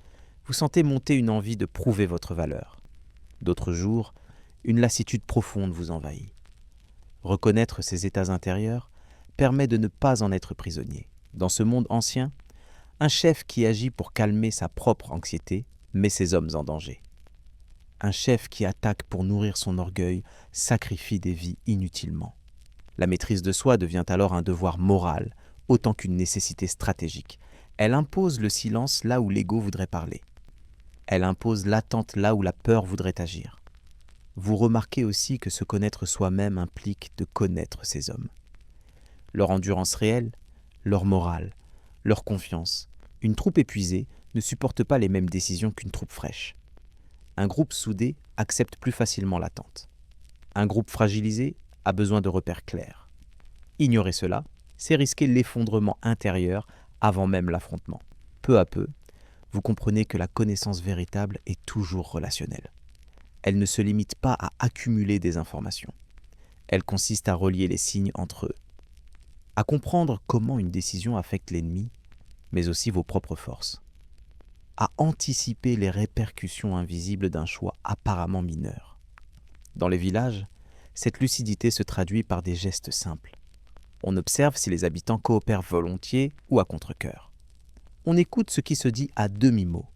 vous sentez monter une envie de prouver votre valeur. D'autres jours, une lassitude profonde vous envahit. Reconnaître ces états intérieurs permet de ne pas en être prisonnier. Dans ce monde ancien, un chef qui agit pour calmer sa propre anxiété met ses hommes en danger. Un chef qui attaque pour nourrir son orgueil sacrifie des vies inutilement. La maîtrise de soi devient alors un devoir moral, autant qu'une nécessité stratégique. Elle impose le silence là où l'ego voudrait parler. Elle impose l'attente là où la peur voudrait agir. Vous remarquez aussi que se connaître soi-même implique de connaître ces hommes. Leur endurance réelle, leur morale, leur confiance. Une troupe épuisée ne supporte pas les mêmes décisions qu'une troupe fraîche. Un groupe soudé accepte plus facilement l'attente. Un groupe fragilisé a besoin de repères clairs. Ignorer cela, c'est risquer l'effondrement intérieur avant même l'affrontement. Peu à peu, vous comprenez que la connaissance véritable est toujours relationnelle. Elle ne se limite pas à accumuler des informations. Elle consiste à relier les signes entre eux, à comprendre comment une décision affecte l'ennemi, mais aussi vos propres forces, à anticiper les répercussions invisibles d'un choix apparemment mineur. Dans les villages, cette lucidité se traduit par des gestes simples. On observe si les habitants coopèrent volontiers ou à contre-cœur. On écoute ce qui se dit à demi-mot.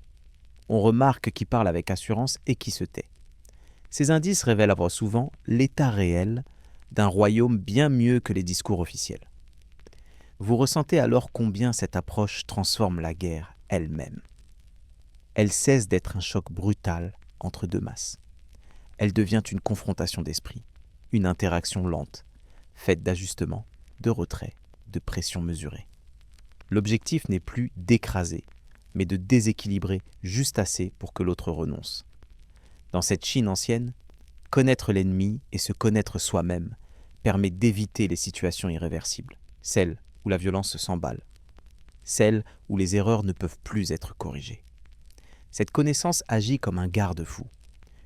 On remarque qui parle avec assurance et qui se tait. Ces indices révèlent alors souvent l'état réel d'un royaume bien mieux que les discours officiels. Vous ressentez alors combien cette approche transforme la guerre elle-même. Elle cesse d'être un choc brutal entre deux masses. Elle devient une confrontation d'esprit, une interaction lente, faite d'ajustements, de retraits, de pression mesurée. L'objectif n'est plus d'écraser, mais de déséquilibrer juste assez pour que l'autre renonce. Dans cette Chine ancienne, connaître l'ennemi et se connaître soi-même permet d'éviter les situations irréversibles, celles où la violence s'emballe, celles où les erreurs ne peuvent plus être corrigées. Cette connaissance agit comme un garde-fou,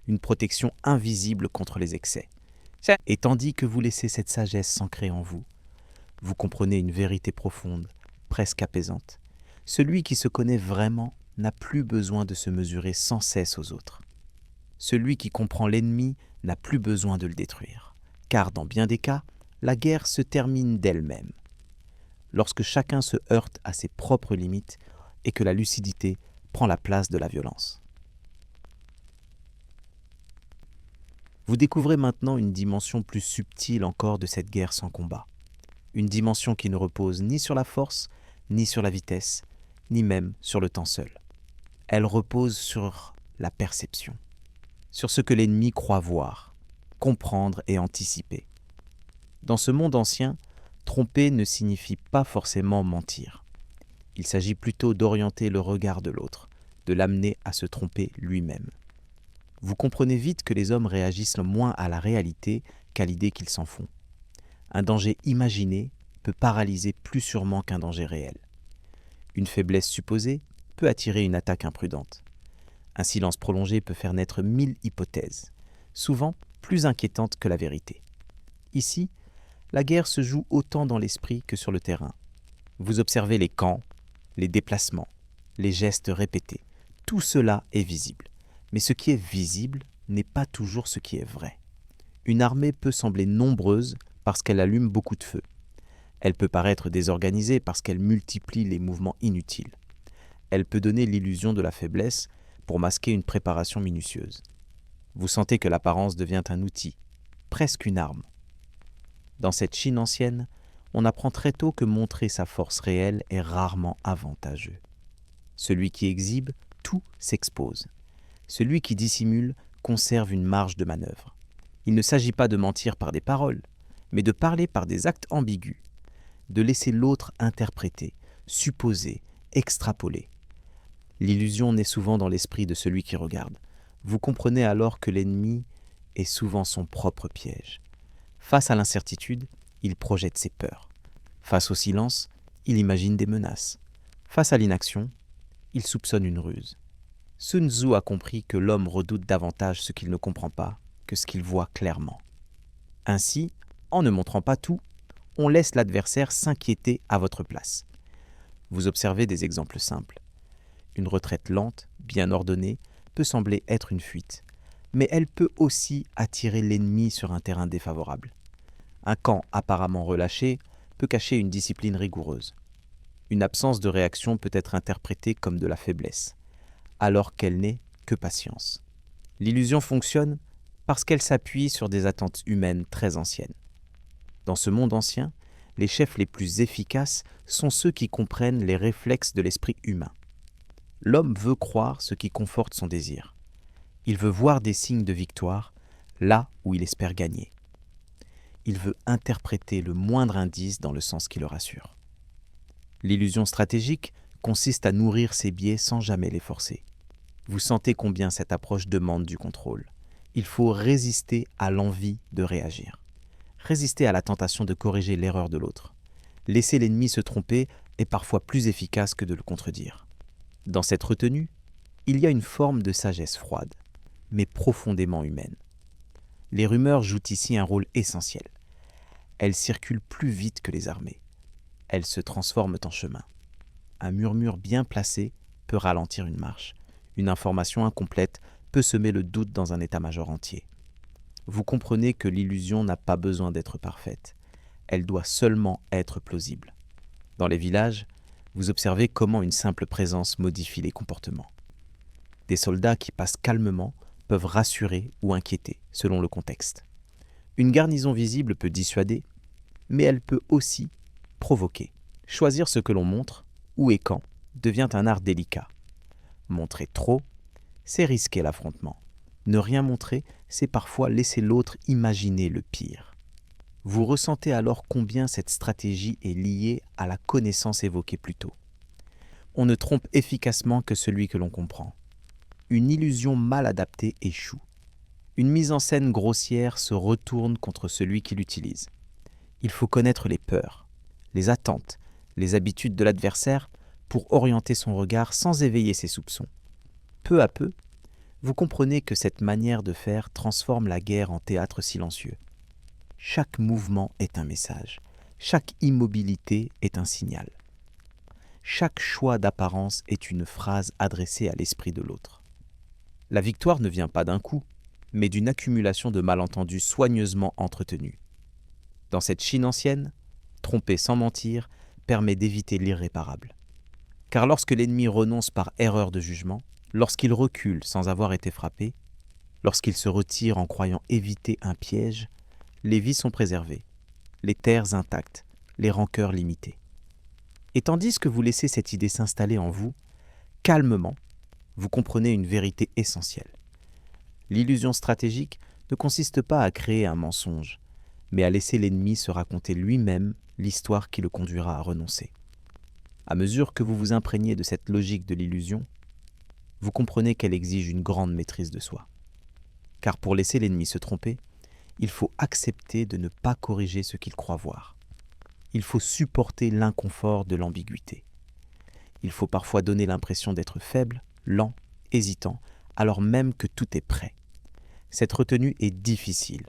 une protection invisible contre les excès. Et tandis que vous laissez cette sagesse s'ancrer en vous, vous comprenez une vérité profonde, presque apaisante. Celui qui se connaît vraiment n'a plus besoin de se mesurer sans cesse aux autres. Celui qui comprend l'ennemi n'a plus besoin de le détruire, car dans bien des cas, la guerre se termine d'elle-même. Lorsque chacun se heurte à ses propres limites et que la lucidité prend la place de la violence. Vous découvrez maintenant une dimension plus subtile encore de cette guerre sans combat. Une dimension qui ne repose ni sur la force, ni sur la vitesse, ni même sur le temps seul. Elle repose sur la perception, sur ce que l'ennemi croit voir, comprendre et anticiper. Dans ce monde ancien, tromper ne signifie pas forcément mentir. Il s'agit plutôt d'orienter le regard de l'autre, de l'amener à se tromper lui-même. Vous comprenez vite que les hommes réagissent moins à la réalité qu'à l'idée qu'ils s'en font. Un danger imaginé peut paralyser plus sûrement qu'un danger réel. Une faiblesse supposée peut attirer une attaque imprudente. Un silence prolongé peut faire naître 1000 hypothèses, souvent plus inquiétantes que la vérité. Ici, la guerre se joue autant dans l'esprit que sur le terrain. Vous observez les camps, les déplacements, les gestes répétés. Tout cela est visible. Mais ce qui est visible n'est pas toujours ce qui est vrai. Une armée peut sembler nombreuse parce qu'elle allume beaucoup de feux. Elle peut paraître désorganisée parce qu'elle multiplie les mouvements inutiles. Elle peut donner l'illusion de la faiblesse pour masquer une préparation minutieuse. Vous sentez que l'apparence devient un outil, presque une arme. Dans cette Chine ancienne, on apprend très tôt que montrer sa force réelle est rarement avantageux. Celui qui exhibe, tout s'expose. Celui qui dissimule conserve une marge de manœuvre. Il ne s'agit pas de mentir par des paroles, mais de parler par des actes ambigus, de laisser l'autre interpréter, supposer, extrapoler. L'illusion naît souvent dans l'esprit de celui qui regarde. Vous comprenez alors que l'ennemi est souvent son propre piège. Face à l'incertitude, il projette ses peurs. Face au silence, il imagine des menaces. Face à l'inaction, il soupçonne une ruse. Sun Tzu a compris que l'homme redoute davantage ce qu'il ne comprend pas que ce qu'il voit clairement. Ainsi, en ne montrant pas tout, on laisse l'adversaire s'inquiéter à votre place. Vous observez des exemples simples. Une retraite lente, bien ordonnée, peut sembler être une fuite, mais elle peut aussi attirer l'ennemi sur un terrain défavorable. Un camp apparemment relâché peut cacher une discipline rigoureuse. Une absence de réaction peut être interprétée comme de la faiblesse, alors qu'elle n'est que patience. L'illusion fonctionne parce qu'elle s'appuie sur des attentes humaines très anciennes. Dans ce monde ancien, les chefs les plus efficaces sont ceux qui comprennent les réflexes de l'esprit humain. L'homme veut croire ce qui conforte son désir. Il veut voir des signes de victoire là où il espère gagner. Il veut interpréter le moindre indice dans le sens qui le rassure. L'illusion stratégique consiste à nourrir ses biais sans jamais les forcer. Vous sentez combien cette approche demande du contrôle. Il faut résister à l'envie de réagir. Résister à la tentation de corriger l'erreur de l'autre. Laisser l'ennemi se tromper est parfois plus efficace que de le contredire. Dans cette retenue, il y a une forme de sagesse froide, mais profondément humaine. Les rumeurs jouent ici un rôle essentiel. Elles circulent plus vite que les armées. Elles se transforment en chemin. Un murmure bien placé peut ralentir une marche. Une information incomplète peut semer le doute dans un état-major entier. Vous comprenez que l'illusion n'a pas besoin d'être parfaite. Elle doit seulement être plausible. Dans les villages, vous observez comment une simple présence modifie les comportements. Des soldats qui passent calmement peuvent rassurer ou inquiéter, selon le contexte. Une garnison visible peut dissuader, mais elle peut aussi provoquer. Choisir ce que l'on montre, où et quand, devient un art délicat. Montrer trop, c'est risquer l'affrontement. Ne rien montrer, c'est parfois laisser l'autre imaginer le pire. Vous ressentez alors combien cette stratégie est liée à la connaissance évoquée plus tôt. On ne trompe efficacement que celui que l'on comprend. Une illusion mal adaptée échoue. Une mise en scène grossière se retourne contre celui qui l'utilise. Il faut connaître les peurs, les attentes, les habitudes de l'adversaire pour orienter son regard sans éveiller ses soupçons. Peu à peu, vous comprenez que cette manière de faire transforme la guerre en théâtre silencieux. Chaque mouvement est un message, chaque immobilité est un signal. Chaque choix d'apparence est une phrase adressée à l'esprit de l'autre. La victoire ne vient pas d'un coup, mais d'une accumulation de malentendus soigneusement entretenus. Dans cette Chine ancienne, tromper sans mentir permet d'éviter l'irréparable. Car lorsque l'ennemi renonce par erreur de jugement, lorsqu'il recule sans avoir été frappé, lorsqu'il se retire en croyant éviter un piège, les vies sont préservées, les terres intactes, les rancœurs limitées. Et tandis que vous laissez cette idée s'installer en vous, calmement, vous comprenez une vérité essentielle. L'illusion stratégique ne consiste pas à créer un mensonge, mais à laisser l'ennemi se raconter lui-même l'histoire qui le conduira à renoncer. À mesure que vous vous imprégnez de cette logique de l'illusion, vous comprenez qu'elle exige une grande maîtrise de soi. Car pour laisser l'ennemi se tromper, il faut accepter de ne pas corriger ce qu'il croit voir. Il faut supporter l'inconfort de l'ambiguïté. Il faut parfois donner l'impression d'être faible, lent, hésitant, alors même que tout est prêt. Cette retenue est difficile,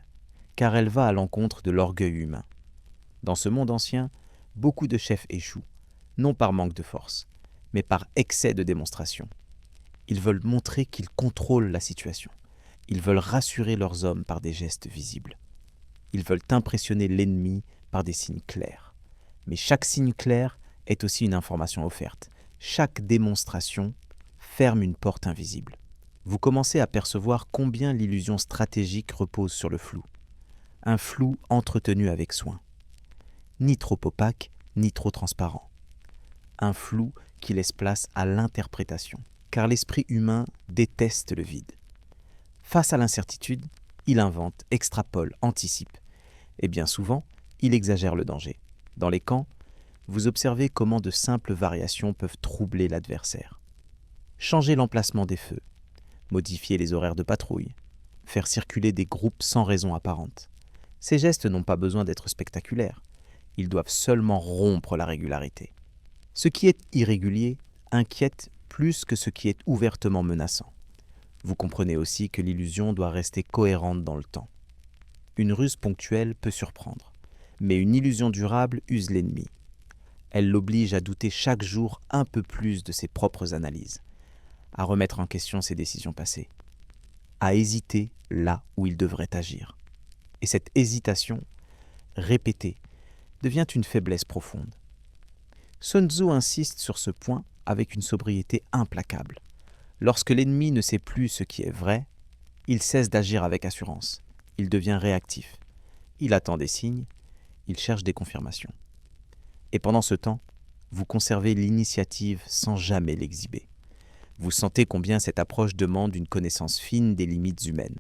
car elle va à l'encontre de l'orgueil humain. Dans ce monde ancien, beaucoup de chefs échouent, non par manque de force, mais par excès de démonstration. Ils veulent montrer qu'ils contrôlent la situation. Ils veulent rassurer leurs hommes par des gestes visibles. Ils veulent impressionner l'ennemi par des signes clairs. Mais chaque signe clair est aussi une information offerte. Chaque démonstration ferme une porte invisible. Vous commencez à percevoir combien l'illusion stratégique repose sur le flou. Un flou entretenu avec soin. Ni trop opaque, ni trop transparent. Un flou qui laisse place à l'interprétation, car l'esprit humain déteste le vide. Face à l'incertitude, il invente, extrapole, anticipe. Et bien souvent, il exagère le danger. Dans les camps, vous observez comment de simples variations peuvent troubler l'adversaire. Changer l'emplacement des feux, modifier les horaires de patrouille, faire circuler des groupes sans raison apparente. Ces gestes n'ont pas besoin d'être spectaculaires. Ils doivent seulement rompre la régularité. Ce qui est irrégulier inquiète plus que ce qui est ouvertement menaçant. Vous comprenez aussi que l'illusion doit rester cohérente dans le temps. Une ruse ponctuelle peut surprendre, mais une illusion durable use l'ennemi. Elle l'oblige à douter chaque jour un peu plus de ses propres analyses, à remettre en question ses décisions passées, à hésiter là où il devrait agir. Et cette hésitation, répétée, devient une faiblesse profonde. Sun Tzu insiste sur ce point avec une sobriété implacable. Lorsque l'ennemi ne sait plus ce qui est vrai, il cesse d'agir avec assurance. Il devient réactif. Il attend des signes, il cherche des confirmations. Et pendant ce temps, vous conservez l'initiative sans jamais l'exhiber. Vous sentez combien cette approche demande une connaissance fine des limites humaines.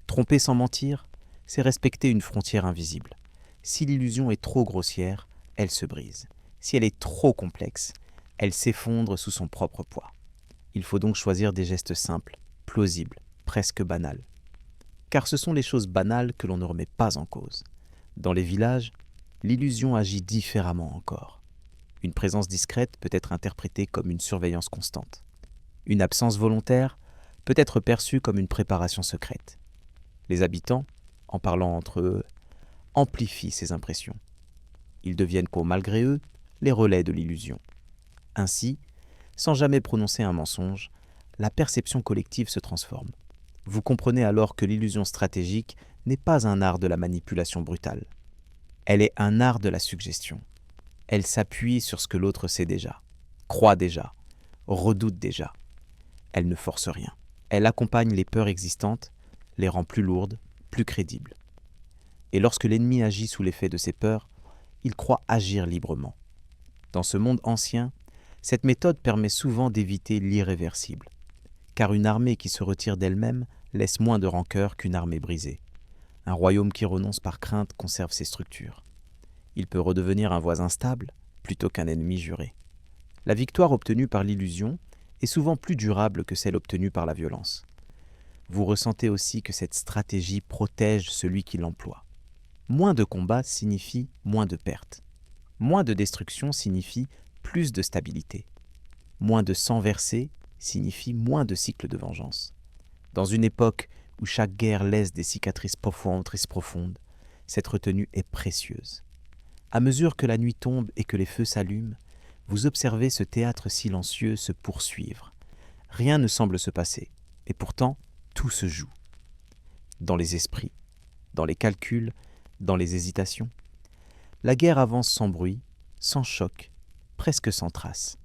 Tromper sans mentir, c'est respecter une frontière invisible. Si l'illusion est trop grossière, elle se brise. Si elle est trop complexe, elle s'effondre sous son propre poids. Il faut donc choisir des gestes simples, plausibles, presque banals. Car ce sont les choses banales que l'on ne remet pas en cause. Dans les villages, l'illusion agit différemment encore. Une présence discrète peut être interprétée comme une surveillance constante. Une absence volontaire peut être perçue comme une préparation secrète. Les habitants, en parlant entre eux, amplifient ces impressions. Ils deviennent, pour malgré eux, les relais de l'illusion. Ainsi, sans jamais prononcer un mensonge, la perception collective se transforme. Vous comprenez alors que l'illusion stratégique n'est pas un art de la manipulation brutale. Elle est un art de la suggestion. Elle s'appuie sur ce que l'autre sait déjà, croit déjà, redoute déjà. Elle ne force rien. Elle accompagne les peurs existantes, les rend plus lourdes, plus crédibles. Et lorsque l'ennemi agit sous l'effet de ces peurs, il croit agir librement. Dans ce monde ancien, cette méthode permet souvent d'éviter l'irréversible, car une armée qui se retire d'elle-même laisse moins de rancœur qu'une armée brisée. Un royaume qui renonce par crainte conserve ses structures. Il peut redevenir un voisin stable plutôt qu'un ennemi juré. La victoire obtenue par l'illusion est souvent plus durable que celle obtenue par la violence. Vous ressentez aussi que cette stratégie protège celui qui l'emploie. Moins de combats signifie moins de pertes. Moins de destruction signifie plus de stabilité. Moins de sang versé signifie moins de cycles de vengeance. Dans une époque où chaque guerre laisse des cicatrices profondes, cette retenue est précieuse. À mesure que la nuit tombe et que les feux s'allument, vous observez ce théâtre silencieux se poursuivre. Rien ne semble se passer, et pourtant, tout se joue. Dans les esprits, dans les calculs, dans les hésitations. La guerre avance sans bruit, sans choc, presque sans trace.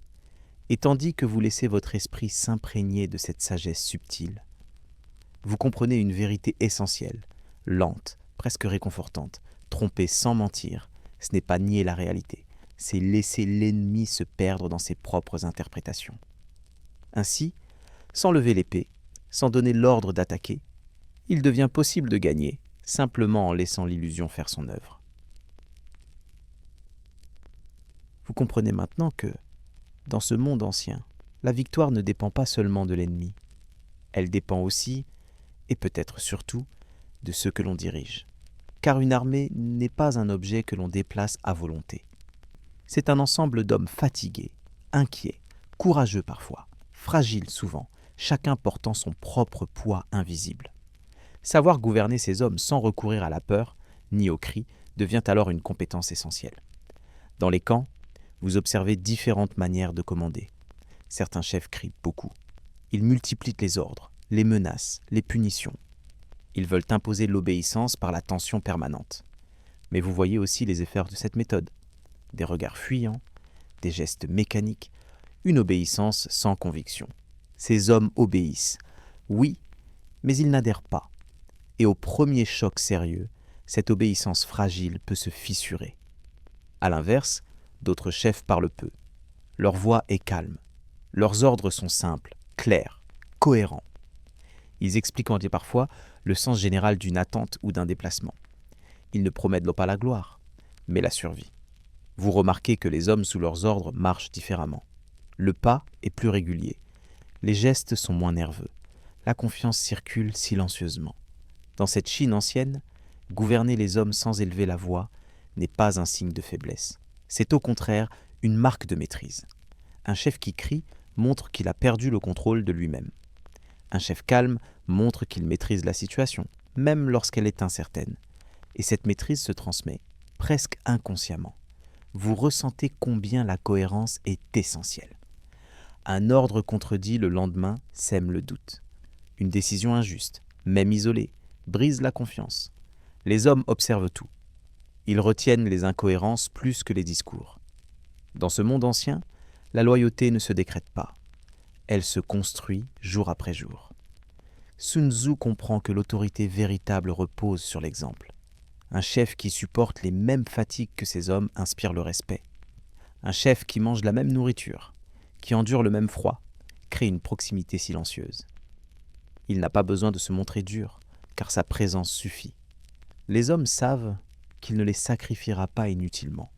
Et tandis que vous laissez votre esprit s'imprégner de cette sagesse subtile, vous comprenez une vérité essentielle, lente, presque réconfortante. Tromper sans mentir, ce n'est pas nier la réalité, c'est laisser l'ennemi se perdre dans ses propres interprétations. Ainsi, sans lever l'épée, sans donner l'ordre d'attaquer, il devient possible de gagner, simplement en laissant l'illusion faire son œuvre. Vous comprenez maintenant que, dans ce monde ancien, la victoire ne dépend pas seulement de l'ennemi, elle dépend aussi, et peut-être surtout, de ceux que l'on dirige. Car une armée n'est pas un objet que l'on déplace à volonté. C'est un ensemble d'hommes fatigués, inquiets, courageux parfois, fragiles souvent, chacun portant son propre poids invisible. Savoir gouverner ces hommes sans recourir à la peur, ni aux cris, devient alors une compétence essentielle. Dans les camps, vous observez différentes manières de commander. Certains chefs crient beaucoup. Ils multiplient les ordres, les menaces, les punitions. Ils veulent imposer l'obéissance par la tension permanente. Mais vous voyez aussi les effets de cette méthode. Des regards fuyants, des gestes mécaniques, une obéissance sans conviction. Ces hommes obéissent, oui, mais ils n'adhèrent pas. Et au premier choc sérieux, cette obéissance fragile peut se fissurer. À l'inverse, d'autres chefs parlent peu. Leur voix est calme. Leurs ordres sont simples, clairs, cohérents. Ils expliquent parfois le sens général d'une attente ou d'un déplacement. Ils ne promettent pas la gloire, mais la survie. Vous remarquez que les hommes sous leurs ordres marchent différemment. Le pas est plus régulier. Les gestes sont moins nerveux. La confiance circule silencieusement. Dans cette Chine ancienne, gouverner les hommes sans élever la voix n'est pas un signe de faiblesse. C'est au contraire une marque de maîtrise. Un chef qui crie montre qu'il a perdu le contrôle de lui-même. Un chef calme montre qu'il maîtrise la situation, même lorsqu'elle est incertaine. Et cette maîtrise se transmet, presque inconsciemment. Vous ressentez combien la cohérence est essentielle. Un ordre contredit le lendemain sème le doute. Une décision injuste, même isolée, brise la confiance. Les hommes observent tout. Ils retiennent les incohérences plus que les discours. Dans ce monde ancien, la loyauté ne se décrète pas. Elle se construit jour après jour. Sun Tzu comprend que l'autorité véritable repose sur l'exemple. Un chef qui supporte les mêmes fatigues que ses hommes inspire le respect. Un chef qui mange la même nourriture, qui endure le même froid, crée une proximité silencieuse. Il n'a pas besoin de se montrer dur, car sa présence suffit. Les hommes savent qu'il ne les sacrifiera pas inutilement.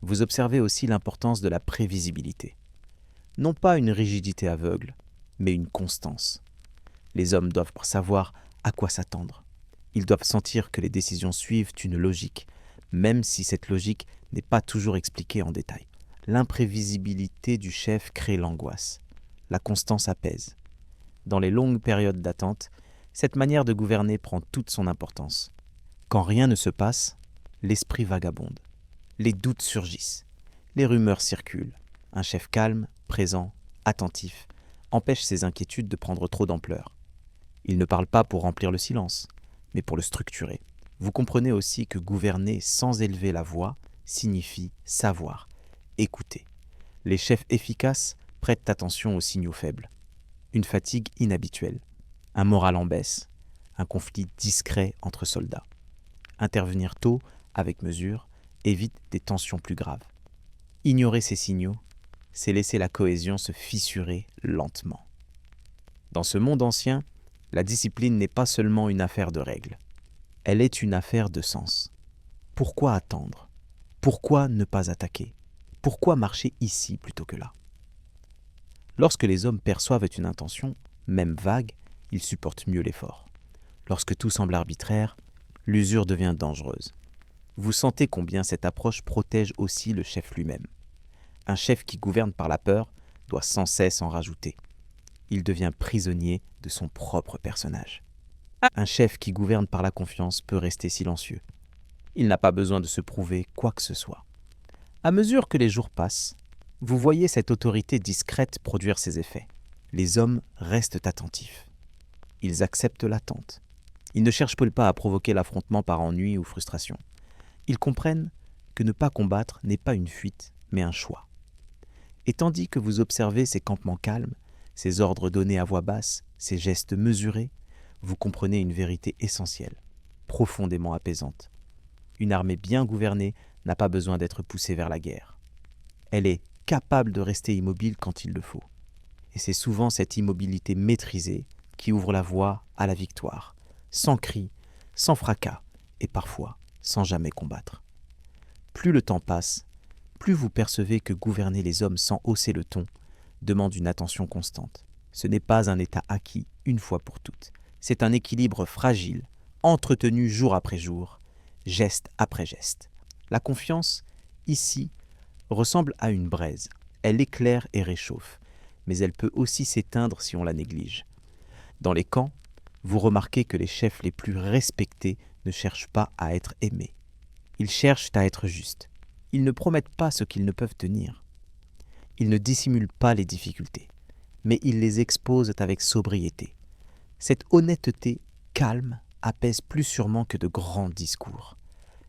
Vous observez aussi l'importance de la prévisibilité. Non pas une rigidité aveugle, mais une constance. Les hommes doivent savoir à quoi s'attendre. Ils doivent sentir que les décisions suivent une logique, même si cette logique n'est pas toujours expliquée en détail. L'imprévisibilité du chef crée l'angoisse. La constance apaise. Dans les longues périodes d'attente, cette manière de gouverner prend toute son importance. Quand rien ne se passe, l'esprit vagabonde. Les doutes surgissent. Les rumeurs circulent. Un chef calme, présent, attentif, empêche ses inquiétudes de prendre trop d'ampleur. Il ne parle pas pour remplir le silence, mais pour le structurer. Vous comprenez aussi que gouverner sans élever la voix signifie savoir, écouter. Les chefs efficaces prêtent attention aux signaux faibles. Une fatigue inhabituelle, un moral en baisse, un conflit discret entre soldats. Intervenir tôt, avec mesure, évite des tensions plus graves. Ignorer ces signaux, c'est laisser la cohésion se fissurer lentement. Dans ce monde ancien, la discipline n'est pas seulement une affaire de règles. Elle est une affaire de sens. Pourquoi attendre? Pourquoi ne pas attaquer? Pourquoi marcher ici plutôt que là? Lorsque les hommes perçoivent une intention, même vague, ils supportent mieux l'effort. Lorsque tout semble arbitraire, l'usure devient dangereuse. Vous sentez combien cette approche protège aussi le chef lui-même. Un chef qui gouverne par la peur doit sans cesse en rajouter. Il devient prisonnier de son propre personnage. Un chef qui gouverne par la confiance peut rester silencieux. Il n'a pas besoin de se prouver quoi que ce soit. À mesure que les jours passent, vous voyez cette autorité discrète produire ses effets. Les hommes restent attentifs. Ils acceptent l'attente. Ils ne cherchent pas à provoquer l'affrontement par ennui ou frustration. Ils comprennent que ne pas combattre n'est pas une fuite, mais un choix. Et tandis que vous observez ces campements calmes, ces ordres donnés à voix basse, ces gestes mesurés, vous comprenez une vérité essentielle, profondément apaisante. Une armée bien gouvernée n'a pas besoin d'être poussée vers la guerre. Elle est capable de rester immobile quand il le faut. Et c'est souvent cette immobilité maîtrisée qui ouvre la voie à la victoire, sans cri, sans fracas, et parfois sans jamais combattre. Plus le temps passe, plus vous percevez que gouverner les hommes sans hausser le ton demande une attention constante. Ce n'est pas un état acquis une fois pour toutes. C'est un équilibre fragile, entretenu jour après jour, geste après geste. La confiance, ici, ressemble à une braise. Elle éclaire et réchauffe, mais elle peut aussi s'éteindre si on la néglige. Dans les camps, vous remarquez que les chefs les plus respectés ne cherchent pas à être aimés. Ils cherchent à être justes. Ils ne promettent pas ce qu'ils ne peuvent tenir. Ils ne dissimulent pas les difficultés, mais ils les exposent avec sobriété. Cette honnêteté calme apaise plus sûrement que de grands discours.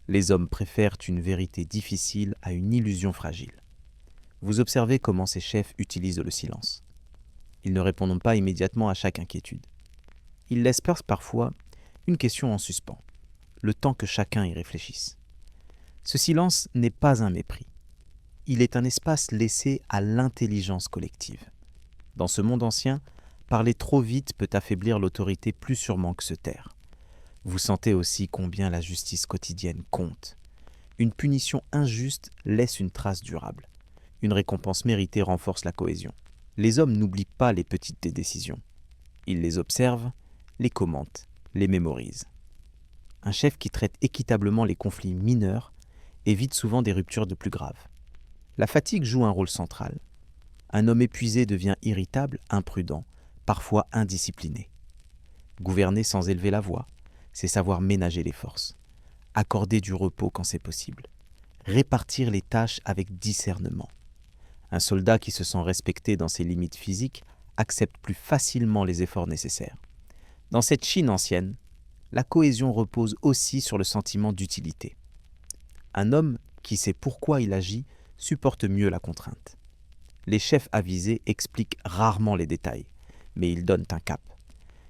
Les hommes préfèrent une vérité difficile à une illusion fragile. Vous observez comment ces chefs utilisent le silence. Ils ne répondent pas immédiatement à chaque inquiétude. Ils laissent parfois une question en suspens, le temps que chacun y réfléchisse. Ce silence n'est pas un mépris. Il est un espace laissé à l'intelligence collective. Dans ce monde ancien, parler trop vite peut affaiblir l'autorité plus sûrement que se taire. Vous sentez aussi combien la justice quotidienne compte. Une punition injuste laisse une trace durable. Une récompense méritée renforce la cohésion. Les hommes n'oublient pas les petites décisions. Ils les observent, les commentent, les mémorisent. Un chef qui traite équitablement les conflits mineurs évite souvent des ruptures de plus graves. La fatigue joue un rôle central. Un homme épuisé devient irritable, imprudent, parfois indiscipliné. Gouverner sans élever la voix, c'est savoir ménager les forces, accorder du repos quand c'est possible, répartir les tâches avec discernement. Un soldat qui se sent respecté dans ses limites physiques accepte plus facilement les efforts nécessaires. Dans cette Chine ancienne, la cohésion repose aussi sur le sentiment d'utilité. Un homme qui sait pourquoi il agit supporte mieux la contrainte. Les chefs avisés expliquent rarement les détails, mais ils donnent un cap.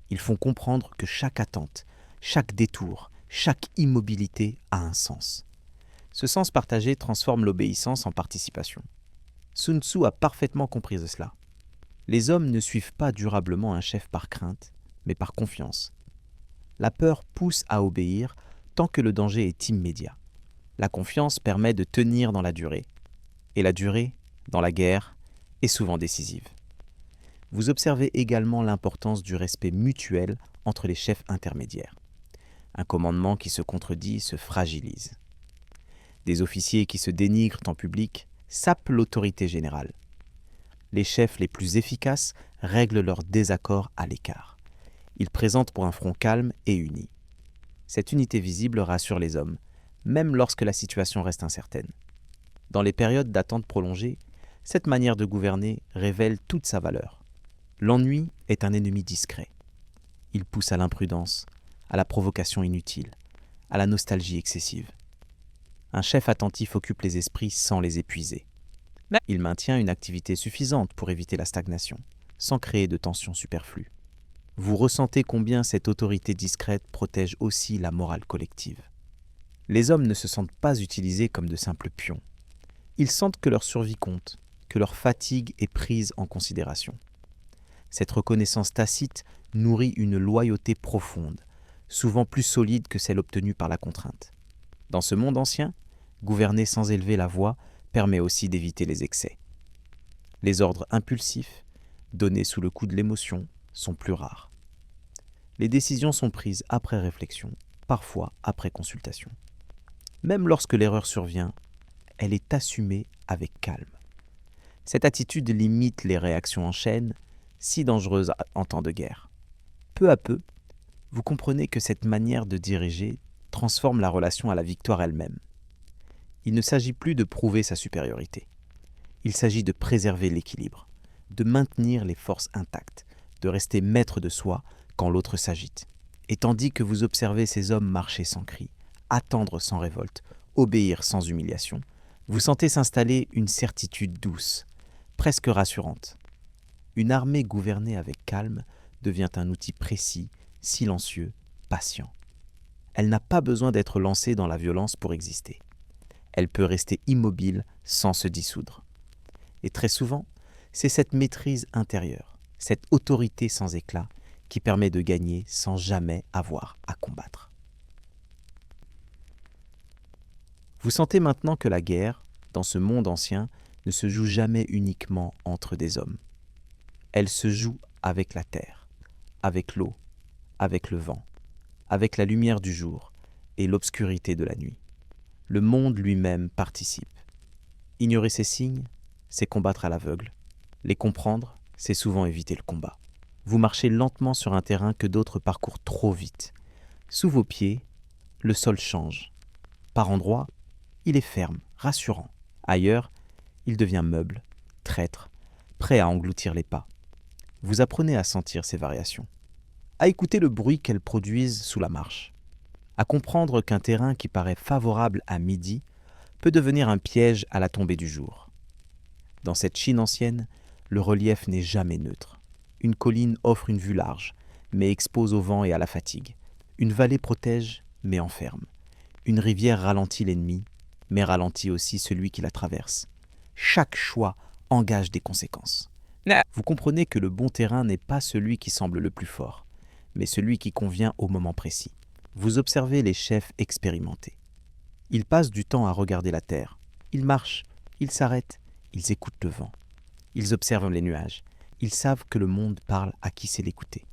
Ils font comprendre que chaque attente, chaque détour, chaque immobilité a un sens. Ce sens partagé transforme l'obéissance en participation. Sun Tzu a parfaitement compris cela. Les hommes ne suivent pas durablement un chef par crainte, mais par confiance. La peur pousse à obéir tant que le danger est immédiat. La confiance permet de tenir dans la durée. Et la durée, dans la guerre, est souvent décisive. Vous observez également l'importance du respect mutuel entre les chefs intermédiaires. Un commandement qui se contredit se fragilise. Des officiers qui se dénigrent en public sapent l'autorité générale. Les chefs les plus efficaces règlent leurs désaccords à l'écart. Ils présentent pour un front calme et uni. Cette unité visible rassure les hommes, même lorsque la situation reste incertaine. Dans les périodes d'attente prolongée, cette manière de gouverner révèle toute sa valeur. L'ennui est un ennemi discret. Il pousse à l'imprudence, à la provocation inutile, à la nostalgie excessive. Un chef attentif occupe les esprits sans les épuiser. Il maintient une activité suffisante pour éviter la stagnation, sans créer de tensions superflues. Vous ressentez combien cette autorité discrète protège aussi la morale collective. Les hommes ne se sentent pas utilisés comme de simples pions. Ils sentent que leur survie compte, que leur fatigue est prise en considération. Cette reconnaissance tacite nourrit une loyauté profonde, souvent plus solide que celle obtenue par la contrainte. Dans ce monde ancien, gouverner sans élever la voix permet aussi d'éviter les excès. Les ordres impulsifs, donnés sous le coup de l'émotion, sont plus rares. Les décisions sont prises après réflexion, parfois après consultation. Même lorsque l'erreur survient, elle est assumée avec calme. Cette attitude limite les réactions en chaîne, si dangereuses en temps de guerre. Peu à peu, vous comprenez que cette manière de diriger transforme la relation à la victoire elle-même. Il ne s'agit plus de prouver sa supériorité. Il s'agit de préserver l'équilibre, de maintenir les forces intactes, de rester maître de soi quand l'autre s'agite. Et tandis que vous observez ces hommes marcher sans cri, attendre sans révolte, obéir sans humiliation, vous sentez s'installer une certitude douce, presque rassurante. Une armée gouvernée avec calme devient un outil précis, silencieux, patient. Elle n'a pas besoin d'être lancée dans la violence pour exister. Elle peut rester immobile sans se dissoudre. Et très souvent, c'est cette maîtrise intérieure, cette autorité sans éclat, qui permet de gagner sans jamais avoir à combattre. Vous sentez maintenant que la guerre, dans ce monde ancien, ne se joue jamais uniquement entre des hommes. Elle se joue avec la terre, avec l'eau, avec le vent, avec la lumière du jour et l'obscurité de la nuit. Le monde lui-même participe. Ignorer ces signes, c'est combattre à l'aveugle. Les comprendre, c'est souvent éviter le combat. Vous marchez lentement sur un terrain que d'autres parcourent trop vite. Sous vos pieds, le sol change. Par endroits, il est ferme, rassurant. Ailleurs, il devient meuble, traître, prêt à engloutir les pas. Vous apprenez à sentir ces variations, à écouter le bruit qu'elles produisent sous la marche, à comprendre qu'un terrain qui paraît favorable à midi peut devenir un piège à la tombée du jour. Dans cette Chine ancienne, le relief n'est jamais neutre. Une colline offre une vue large, mais expose au vent et à la fatigue. Une vallée protège, mais enferme. Une rivière ralentit l'ennemi, mais ralentit aussi celui qui la traverse. Chaque choix engage des conséquences. Vous comprenez que le bon terrain n'est pas celui qui semble le plus fort, mais celui qui convient au moment précis. Vous observez les chefs expérimentés. Ils passent du temps à regarder la terre. Ils marchent, ils s'arrêtent, ils écoutent le vent. Ils observent les nuages. Ils savent que le monde parle à qui sait l'écouter.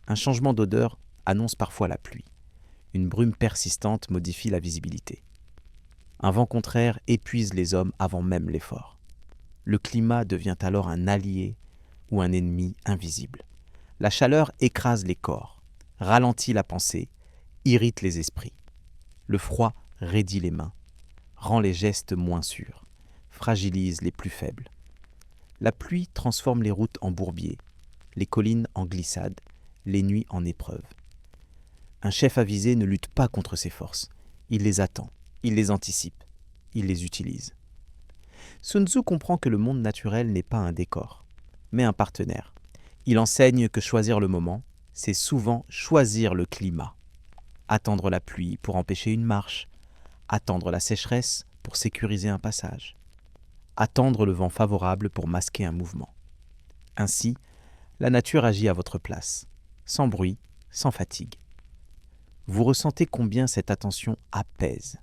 Un changement d'odeur annonce parfois la pluie. Une brume persistante modifie la visibilité. Un vent contraire épuise les hommes avant même l'effort. Le climat devient alors un allié ou un ennemi invisible. La chaleur écrase les corps, ralentit la pensée, irrite les esprits. Le froid raidit les mains, rend les gestes moins sûrs, fragilise les plus faibles. La pluie transforme les routes en bourbiers, les collines en glissades, les nuits en épreuves. Un chef avisé ne lutte pas contre ses forces. Il les attend, il les anticipe, il les utilise. Sun Tzu comprend que le monde naturel n'est pas un décor, mais un partenaire. Il enseigne que choisir le moment, c'est souvent choisir le climat. Attendre la pluie pour empêcher une marche, attendre la sécheresse pour sécuriser un passage, attendre le vent favorable pour masquer un mouvement. Ainsi, la nature agit à votre place, sans bruit, sans fatigue. Vous ressentez combien cette attention apaise.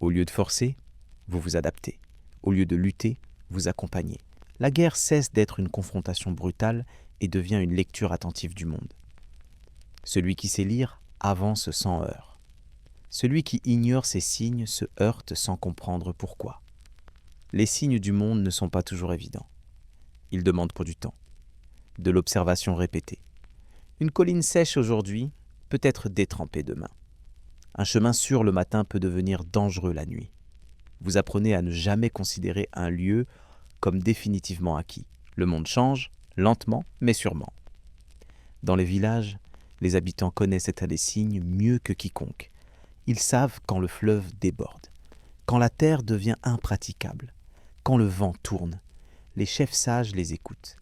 Au lieu de forcer, vous vous adaptez. Au lieu de lutter, vous accompagnez. La guerre cesse d'être une confrontation brutale et devient une lecture attentive du monde. Celui qui sait lire avance sans heurts. Celui qui ignore ces signes se heurte sans comprendre pourquoi. Les signes du monde ne sont pas toujours évidents. Ils demandent pour du temps, de l'observation répétée. Une colline sèche aujourd'hui peut être détrempée demain. Un chemin sûr le matin peut devenir dangereux la nuit. Vous apprenez à ne jamais considérer un lieu comme définitivement acquis. Le monde change, lentement mais sûrement. Dans les villages, les habitants connaissent cet état des signes mieux que quiconque. Ils savent quand le fleuve déborde, quand la terre devient impraticable, quand le vent tourne. Les chefs sages les écoutent.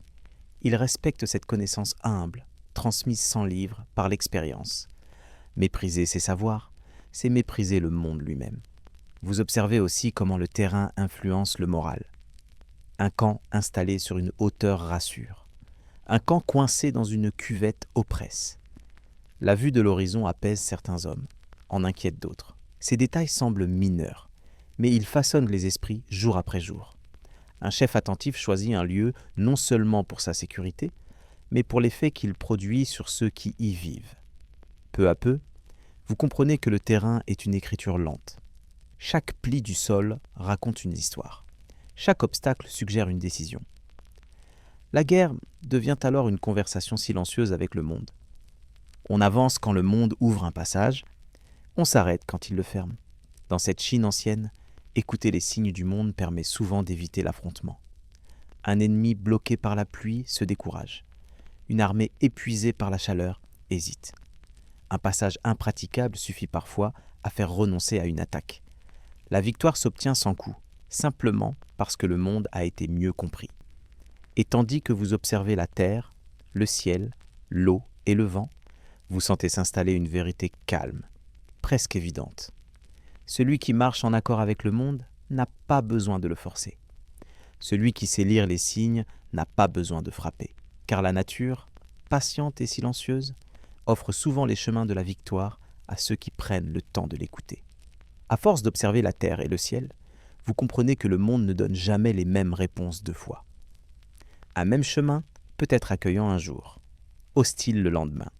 Ils respectent cette connaissance humble, transmise sans livre, par l'expérience. Mépriser ces savoirs, c'est mépriser le monde lui-même. Vous observez aussi comment le terrain influence le moral. Un camp installé sur une hauteur rassure. Un camp coincé dans une cuvette oppresse. La vue de l'horizon apaise certains hommes, en inquiète d'autres. Ces détails semblent mineurs, mais ils façonnent les esprits jour après jour. Un chef attentif choisit un lieu non seulement pour sa sécurité, mais pour l'effet qu'il produit sur ceux qui y vivent. Peu à peu, vous comprenez que le terrain est une écriture lente. Chaque pli du sol raconte une histoire. Chaque obstacle suggère une décision. La guerre devient alors une conversation silencieuse avec le monde. On avance quand le monde ouvre un passage, on s'arrête quand il le ferme. Dans cette Chine ancienne, écouter les signes du monde permet souvent d'éviter l'affrontement. Un ennemi bloqué par la pluie se décourage. Une armée épuisée par la chaleur hésite. Un passage impraticable suffit parfois à faire renoncer à une attaque. La victoire s'obtient sans coup, simplement parce que le monde a été mieux compris. Et tandis que vous observez la terre, le ciel, l'eau et le vent, vous sentez s'installer une vérité calme, presque évidente. Celui qui marche en accord avec le monde n'a pas besoin de le forcer. Celui qui sait lire les signes n'a pas besoin de frapper, car la nature, patiente et silencieuse, offre souvent les chemins de la victoire à ceux qui prennent le temps de l'écouter. À force d'observer la terre et le ciel, vous comprenez que le monde ne donne jamais les mêmes réponses deux fois. Un même chemin peut être accueillant un jour, hostile le lendemain.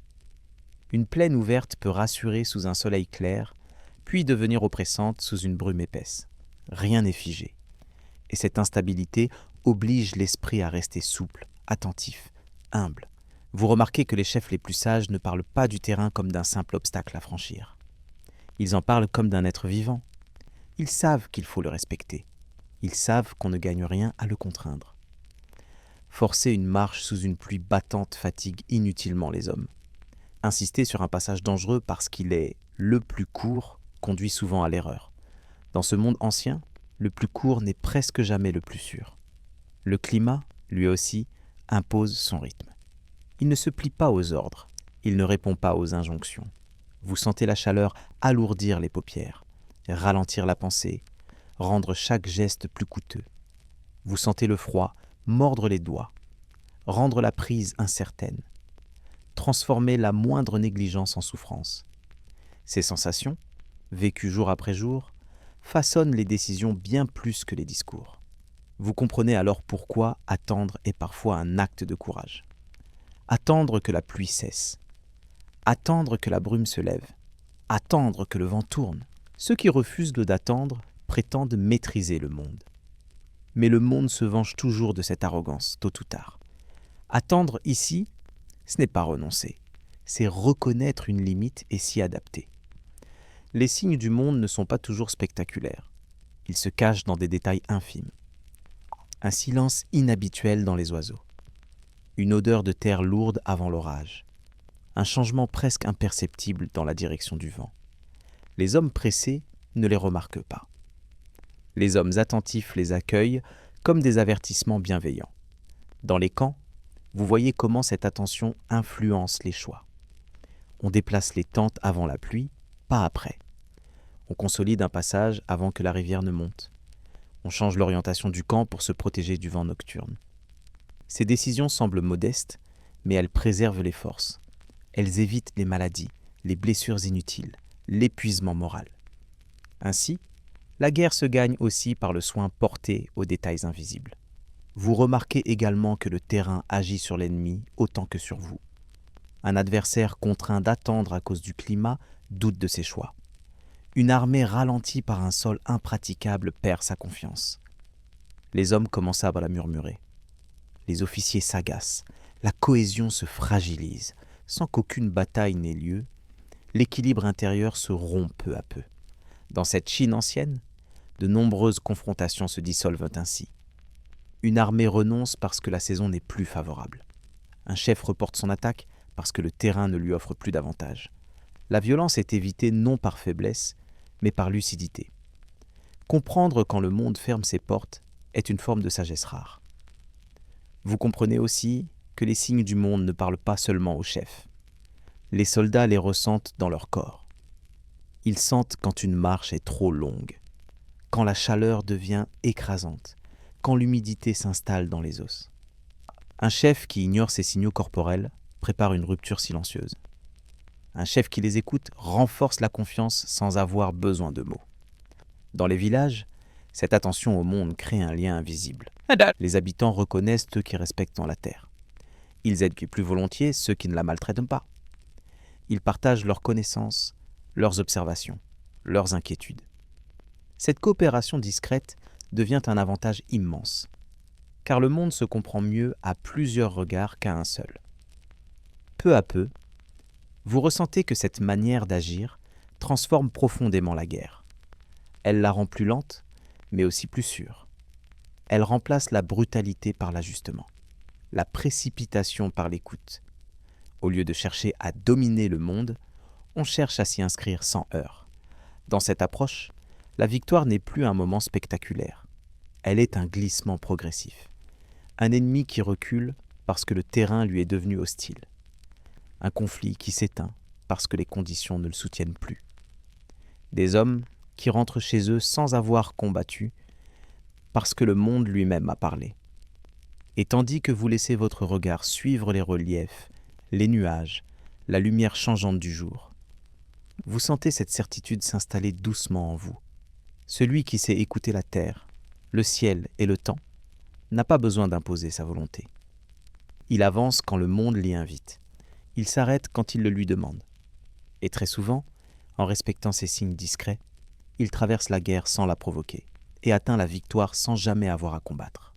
Une plaine ouverte peut rassurer sous un soleil clair, puis devenir oppressante sous une brume épaisse. Rien n'est figé. Et cette instabilité oblige l'esprit à rester souple, attentif, humble. Vous remarquez que les chefs les plus sages ne parlent pas du terrain comme d'un simple obstacle à franchir. Ils en parlent comme d'un être vivant. Ils savent qu'il faut le respecter. Ils savent qu'on ne gagne rien à le contraindre. Forcer une marche sous une pluie battante fatigue inutilement les hommes. Insister sur un passage dangereux parce qu'il est le plus court conduit souvent à l'erreur. Dans ce monde ancien, le plus court n'est presque jamais le plus sûr. Le climat, lui aussi, impose son rythme. Il ne se plie pas aux ordres, il ne répond pas aux injonctions. Vous sentez la chaleur alourdir les paupières, ralentir la pensée, rendre chaque geste plus coûteux. Vous sentez le froid mordre les doigts, rendre la prise incertaine, transformer la moindre négligence en souffrance. Ces sensations, vécues jour après jour, façonnent les décisions bien plus que les discours. Vous comprenez alors pourquoi attendre est parfois un acte de courage. Attendre que la pluie cesse, attendre que la brume se lève, attendre que le vent tourne. Ceux qui refusent d'attendre prétendent maîtriser le monde. Mais le monde se venge toujours de cette arrogance, tôt ou tard. Attendre ici, ce n'est pas renoncer, c'est reconnaître une limite et s'y adapter. Les signes du monde ne sont pas toujours spectaculaires. Ils se cachent dans des détails infimes. Un silence inhabituel dans les oiseaux. Une odeur de terre lourde avant l'orage. Un changement presque imperceptible dans la direction du vent. Les hommes pressés ne les remarquent pas. Les hommes attentifs les accueillent comme des avertissements bienveillants. Dans les camps, vous voyez comment cette attention influence les choix. On déplace les tentes avant la pluie, pas après. On consolide un passage avant que la rivière ne monte. On change l'orientation du camp pour se protéger du vent nocturne. Ces décisions semblent modestes, mais elles préservent les forces. Elles évitent les maladies, les blessures inutiles, l'épuisement moral. Ainsi, la guerre se gagne aussi par le soin porté aux détails invisibles. Vous remarquez également que le terrain agit sur l'ennemi autant que sur vous. Un adversaire contraint d'attendre à cause du climat doute de ses choix. Une armée ralentie par un sol impraticable perd sa confiance. Les hommes commencent à la murmurer. Les officiers s'agacent. La cohésion se fragilise. Sans qu'aucune bataille n'ait lieu, l'équilibre intérieur se rompt peu à peu. Dans cette Chine ancienne, de nombreuses confrontations se dissolvent ainsi. Une armée renonce parce que la saison n'est plus favorable. Un chef reporte son attaque parce que le terrain ne lui offre plus d'avantages. La violence est évitée non par faiblesse, mais par lucidité. Comprendre quand le monde ferme ses portes est une forme de sagesse rare. Vous comprenez aussi que les signes du monde ne parlent pas seulement aux chefs. Les soldats les ressentent dans leur corps. Ils sentent quand une marche est trop longue, quand la chaleur devient écrasante, quand l'humidité s'installe dans les os. Un chef qui ignore ses signaux corporels prépare une rupture silencieuse. Un chef qui les écoute renforce la confiance sans avoir besoin de mots. Dans les villages, cette attention au monde crée un lien invisible. Les habitants reconnaissent ceux qui respectent la terre. Ils aident plus volontiers ceux qui ne la maltraitent pas. Ils partagent leurs connaissances, leurs observations, leurs inquiétudes. Cette coopération discrète devient un avantage immense, car le monde se comprend mieux à plusieurs regards qu'à un seul. Peu à peu, vous ressentez que cette manière d'agir transforme profondément la guerre. Elle la rend plus lente, mais aussi plus sûre. Elle remplace la brutalité par l'ajustement, la précipitation par l'écoute. Au lieu de chercher à dominer le monde, on cherche à s'y inscrire sans heurts. Dans cette approche, la victoire n'est plus un moment spectaculaire. Elle est un glissement progressif. Un ennemi qui recule parce que le terrain lui est devenu hostile. Un conflit qui s'éteint parce que les conditions ne le soutiennent plus. Des hommes qui rentrent chez eux sans avoir combattu parce que le monde lui-même a parlé. Et tandis que vous laissez votre regard suivre les reliefs, les nuages, la lumière changeante du jour, vous sentez cette certitude s'installer doucement en vous. Celui qui sait écouter la terre, le ciel et le temps n'a pas besoin d'imposer sa volonté. Il avance quand le monde l'y invite. Il s'arrête quand il le lui demande. Et très souvent, en respectant ces signes discrets, il traverse la guerre sans la provoquer et atteint la victoire sans jamais avoir à combattre.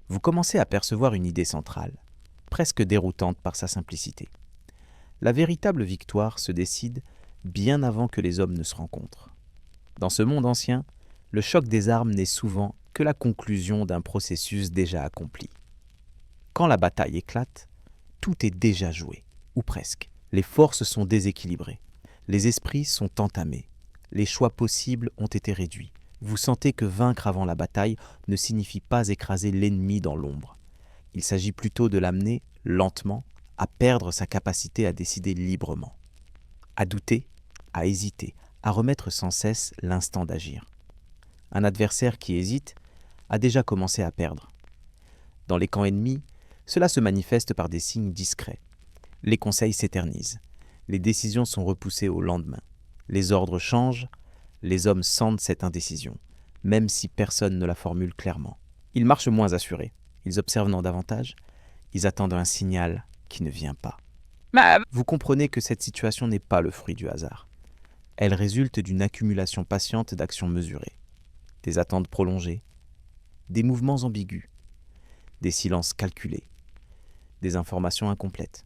Vous commencez à percevoir une idée centrale, presque déroutante par sa simplicité. La véritable victoire se décide bien avant que les hommes ne se rencontrent. Dans ce monde ancien, le choc des armes n'est souvent que la conclusion d'un processus déjà accompli. Quand la bataille éclate, tout est déjà joué, ou presque. Les forces sont déséquilibrées, les esprits sont entamés, les choix possibles ont été réduits. Vous sentez que vaincre avant la bataille ne signifie pas écraser l'ennemi dans l'ombre. Il s'agit plutôt de l'amener, lentement, à perdre sa capacité à décider librement, à douter, à hésiter, à remettre sans cesse l'instant d'agir. Un adversaire qui hésite a déjà commencé à perdre. Dans les camps ennemis, cela se manifeste par des signes discrets. Les conseils s'éternisent, les décisions sont repoussées au lendemain, les ordres changent, les hommes sentent cette indécision, même si personne ne la formule clairement. Ils marchent moins assurés, ils observent davantage, ils attendent un signal qui ne vient pas. Vous comprenez que cette situation n'est pas le fruit du hasard. Elle résulte d'une accumulation patiente d'actions mesurées, des attentes prolongées, des mouvements ambigus, des silences calculés, des informations incomplètes.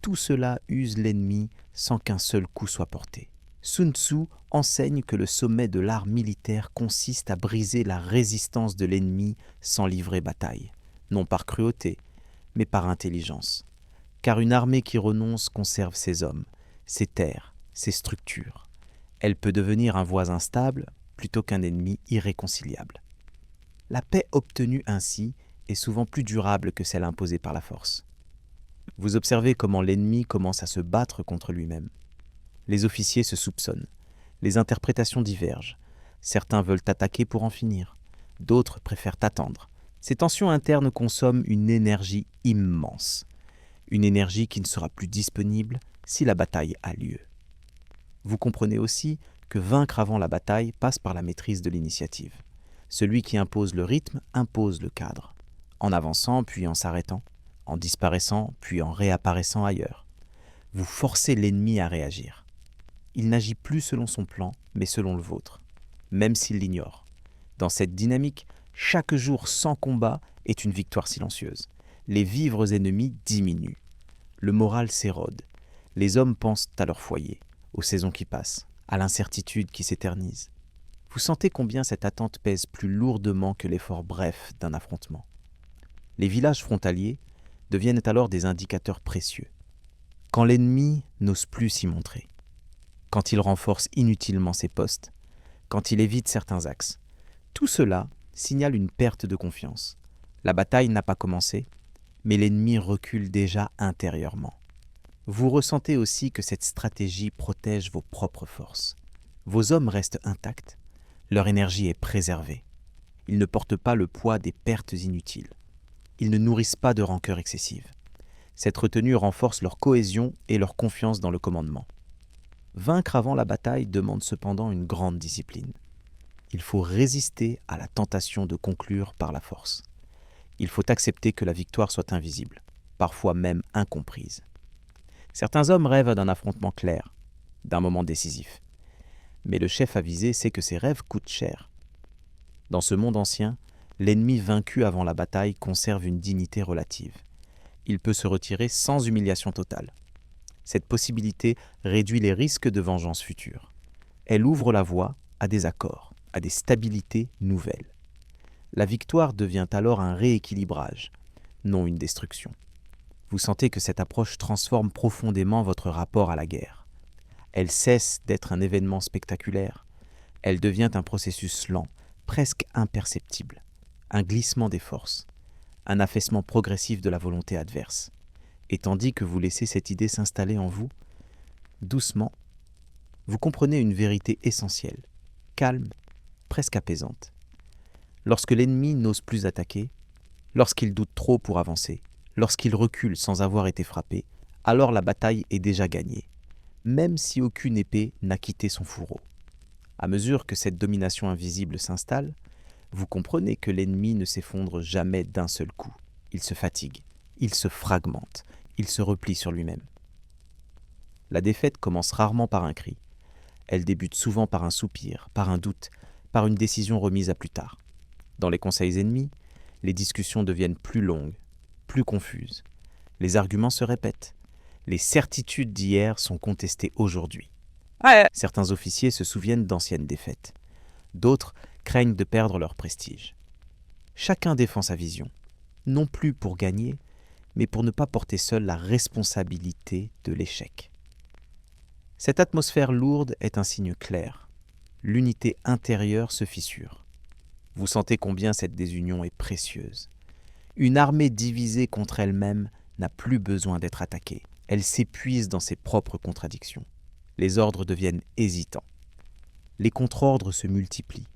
Tout cela use l'ennemi sans qu'un seul coup soit porté. Sun Tzu enseigne que le sommet de l'art militaire consiste à briser la résistance de l'ennemi sans livrer bataille, non par cruauté, mais par intelligence. Car une armée qui renonce conserve ses hommes, ses terres, ses structures. Elle peut devenir un voisin stable plutôt qu'un ennemi irréconciliable. La paix obtenue ainsi est souvent plus durable que celle imposée par la force. Vous observez comment l'ennemi commence à se battre contre lui-même. Les officiers se soupçonnent, les interprétations divergent. Certains veulent attaquer pour en finir, d'autres préfèrent attendre. Ces tensions internes consomment une énergie immense, une énergie qui ne sera plus disponible si la bataille a lieu. Vous comprenez aussi que vaincre avant la bataille passe par la maîtrise de l'initiative. Celui qui impose le rythme impose le cadre, en avançant puis en s'arrêtant, en disparaissant puis en réapparaissant ailleurs. Vous forcez l'ennemi à réagir. Il n'agit plus selon son plan, mais selon le vôtre, même s'il l'ignore. Dans cette dynamique, chaque jour sans combat est une victoire silencieuse. Les vivres ennemis diminuent. Le moral s'érode. Les hommes pensent à leur foyer, aux saisons qui passent, à l'incertitude qui s'éternise. Vous sentez combien cette attente pèse plus lourdement que l'effort bref d'un affrontement. Les villages frontaliers deviennent alors des indicateurs précieux. Quand l'ennemi n'ose plus s'y montrer, quand il renforce inutilement ses postes, quand il évite certains axes, tout cela signale une perte de confiance. La bataille n'a pas commencé, mais l'ennemi recule déjà intérieurement. Vous ressentez aussi que cette stratégie protège vos propres forces. Vos hommes restent intacts, leur énergie est préservée. Ils ne portent pas le poids des pertes inutiles. Ils ne nourrissent pas de rancœur excessive. Cette retenue renforce leur cohésion et leur confiance dans le commandement. Vaincre avant la bataille demande cependant une grande discipline. Il faut résister à la tentation de conclure par la force. Il faut accepter que la victoire soit invisible, parfois même incomprise. Certains hommes rêvent d'un affrontement clair, d'un moment décisif. Mais le chef avisé sait que ses rêves coûtent cher. Dans ce monde ancien, l'ennemi vaincu avant la bataille conserve une dignité relative. Il peut se retirer sans humiliation totale. Cette possibilité réduit les risques de vengeance future. Elle ouvre la voie à des accords, à des stabilités nouvelles. La victoire devient alors un rééquilibrage, non une destruction. Vous sentez que cette approche transforme profondément votre rapport à la guerre. Elle cesse d'être un événement spectaculaire. Elle devient un processus lent, presque imperceptible, un glissement des forces, un affaissement progressif de la volonté adverse. Et tandis que vous laissez cette idée s'installer en vous, doucement, vous comprenez une vérité essentielle, calme, presque apaisante. Lorsque l'ennemi n'ose plus attaquer, lorsqu'il doute trop pour avancer, lorsqu'il recule sans avoir été frappé, alors la bataille est déjà gagnée, même si aucune épée n'a quitté son fourreau. À mesure que cette domination invisible s'installe, vous comprenez que l'ennemi ne s'effondre jamais d'un seul coup. Il se fatigue, il se fragmente, il se replie sur lui-même. La défaite commence rarement par un cri. Elle débute souvent par un soupir, par un doute, par une décision remise à plus tard. Dans les conseils ennemis, les discussions deviennent plus longues, plus confuses. Les arguments se répètent. Les certitudes d'hier sont contestées aujourd'hui. Certains officiers se souviennent d'anciennes défaites. D'autres craignent de perdre leur prestige. Chacun défend sa vision, non plus pour gagner, mais pour ne pas porter seul la responsabilité de l'échec. Cette atmosphère lourde est un signe clair. L'unité intérieure se fissure. Vous sentez combien cette désunion est précieuse. Une armée divisée contre elle-même n'a plus besoin d'être attaquée. Elle s'épuise dans ses propres contradictions. Les ordres deviennent hésitants. Les contre-ordres se multiplient.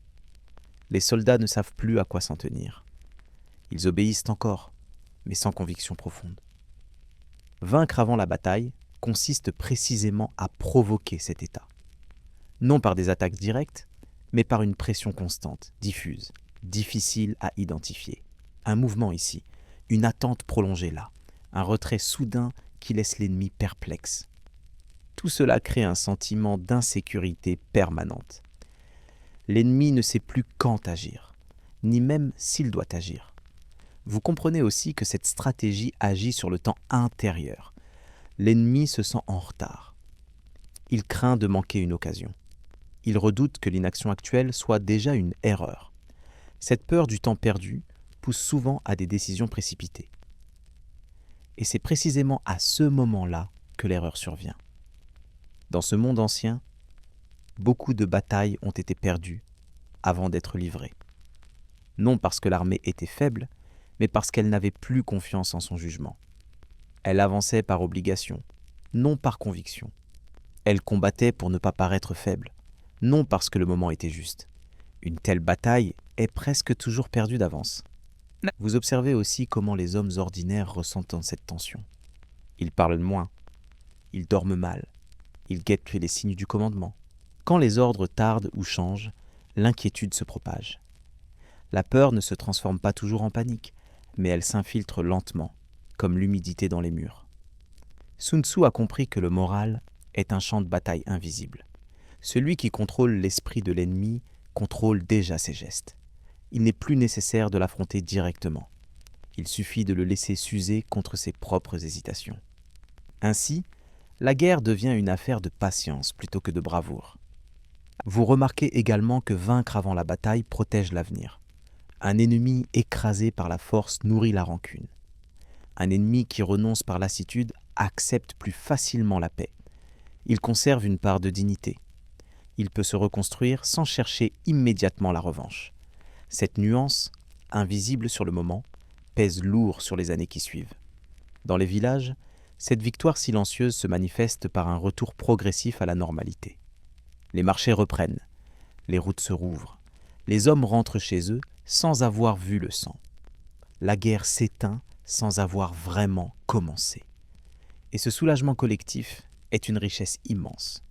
Les soldats ne savent plus à quoi s'en tenir. Ils obéissent encore, mais sans conviction profonde. Vaincre avant la bataille consiste précisément à provoquer cet état. Non par des attaques directes, mais par une pression constante, diffuse, difficile à identifier. Un mouvement ici, une attente prolongée là, un retrait soudain qui laisse l'ennemi perplexe. Tout cela crée un sentiment d'insécurité permanente. L'ennemi ne sait plus quand agir, ni même s'il doit agir. Vous comprenez aussi que cette stratégie agit sur le temps intérieur. L'ennemi se sent en retard. Il craint de manquer une occasion. Il redoute que l'inaction actuelle soit déjà une erreur. Cette peur du temps perdu pousse souvent à des décisions précipitées. Et c'est précisément à ce moment-là que l'erreur survient. Dans ce monde ancien, beaucoup de batailles ont été perdues avant d'être livrées. Non parce que l'armée était faible, mais parce qu'elle n'avait plus confiance en son jugement. Elle avançait par obligation, non par conviction. Elle combattait pour ne pas paraître faible, non parce que le moment était juste. Une telle bataille est presque toujours perdue d'avance. Vous observez aussi comment les hommes ordinaires ressentent cette tension. Ils parlent moins, ils dorment mal, ils guettent les signes du commandement. Quand les ordres tardent ou changent, l'inquiétude se propage. La peur ne se transforme pas toujours en panique, mais elle s'infiltre lentement, comme l'humidité dans les murs. Sun Tzu a compris que le moral est un champ de bataille invisible. Celui qui contrôle l'esprit de l'ennemi contrôle déjà ses gestes. Il n'est plus nécessaire de l'affronter directement. Il suffit de le laisser s'user contre ses propres hésitations. Ainsi, la guerre devient une affaire de patience plutôt que de bravoure. Vous remarquez également que vaincre avant la bataille protège l'avenir. Un ennemi écrasé par la force nourrit la rancune. Un ennemi qui renonce par lassitude accepte plus facilement la paix. Il conserve une part de dignité. Il peut se reconstruire sans chercher immédiatement la revanche. Cette nuance, invisible sur le moment, pèse lourd sur les années qui suivent. Dans les villages, Cette victoire silencieuse se manifeste par un retour progressif à la normalité. Les marchés reprennent, les routes se rouvrent, les hommes rentrent chez eux sans avoir vu le sang. La guerre s'éteint sans avoir vraiment commencé. Et ce soulagement collectif est une richesse immense.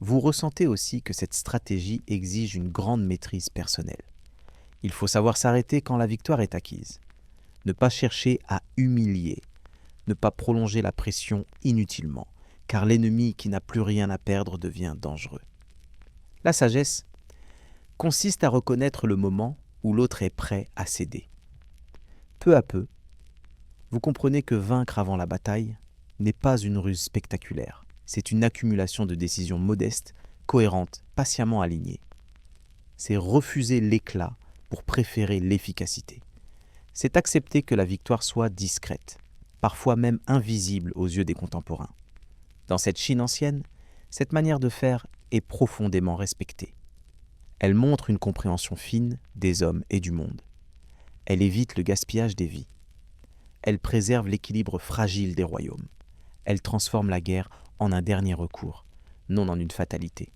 Vous ressentez aussi que cette stratégie exige une grande maîtrise personnelle. Il faut savoir s'arrêter quand la victoire est acquise. Ne pas chercher à humilier, ne pas prolonger la pression inutilement, car l'ennemi qui n'a plus rien à perdre devient dangereux. La sagesse consiste à reconnaître le moment où l'autre est prêt à céder. Peu à peu, vous comprenez que vaincre avant la bataille n'est pas une ruse spectaculaire, c'est une accumulation de décisions modestes, cohérentes, patiemment alignées. C'est refuser l'éclat pour préférer l'efficacité. C'est accepter que la victoire soit discrète, parfois même invisible aux yeux des contemporains. Dans cette Chine ancienne, cette manière de faire est profondément respectée. Elle montre une compréhension fine des hommes et du monde. Elle évite le gaspillage des vies. Elle préserve l'équilibre fragile des royaumes. Elle transforme la guerre en un dernier recours, non en une fatalité.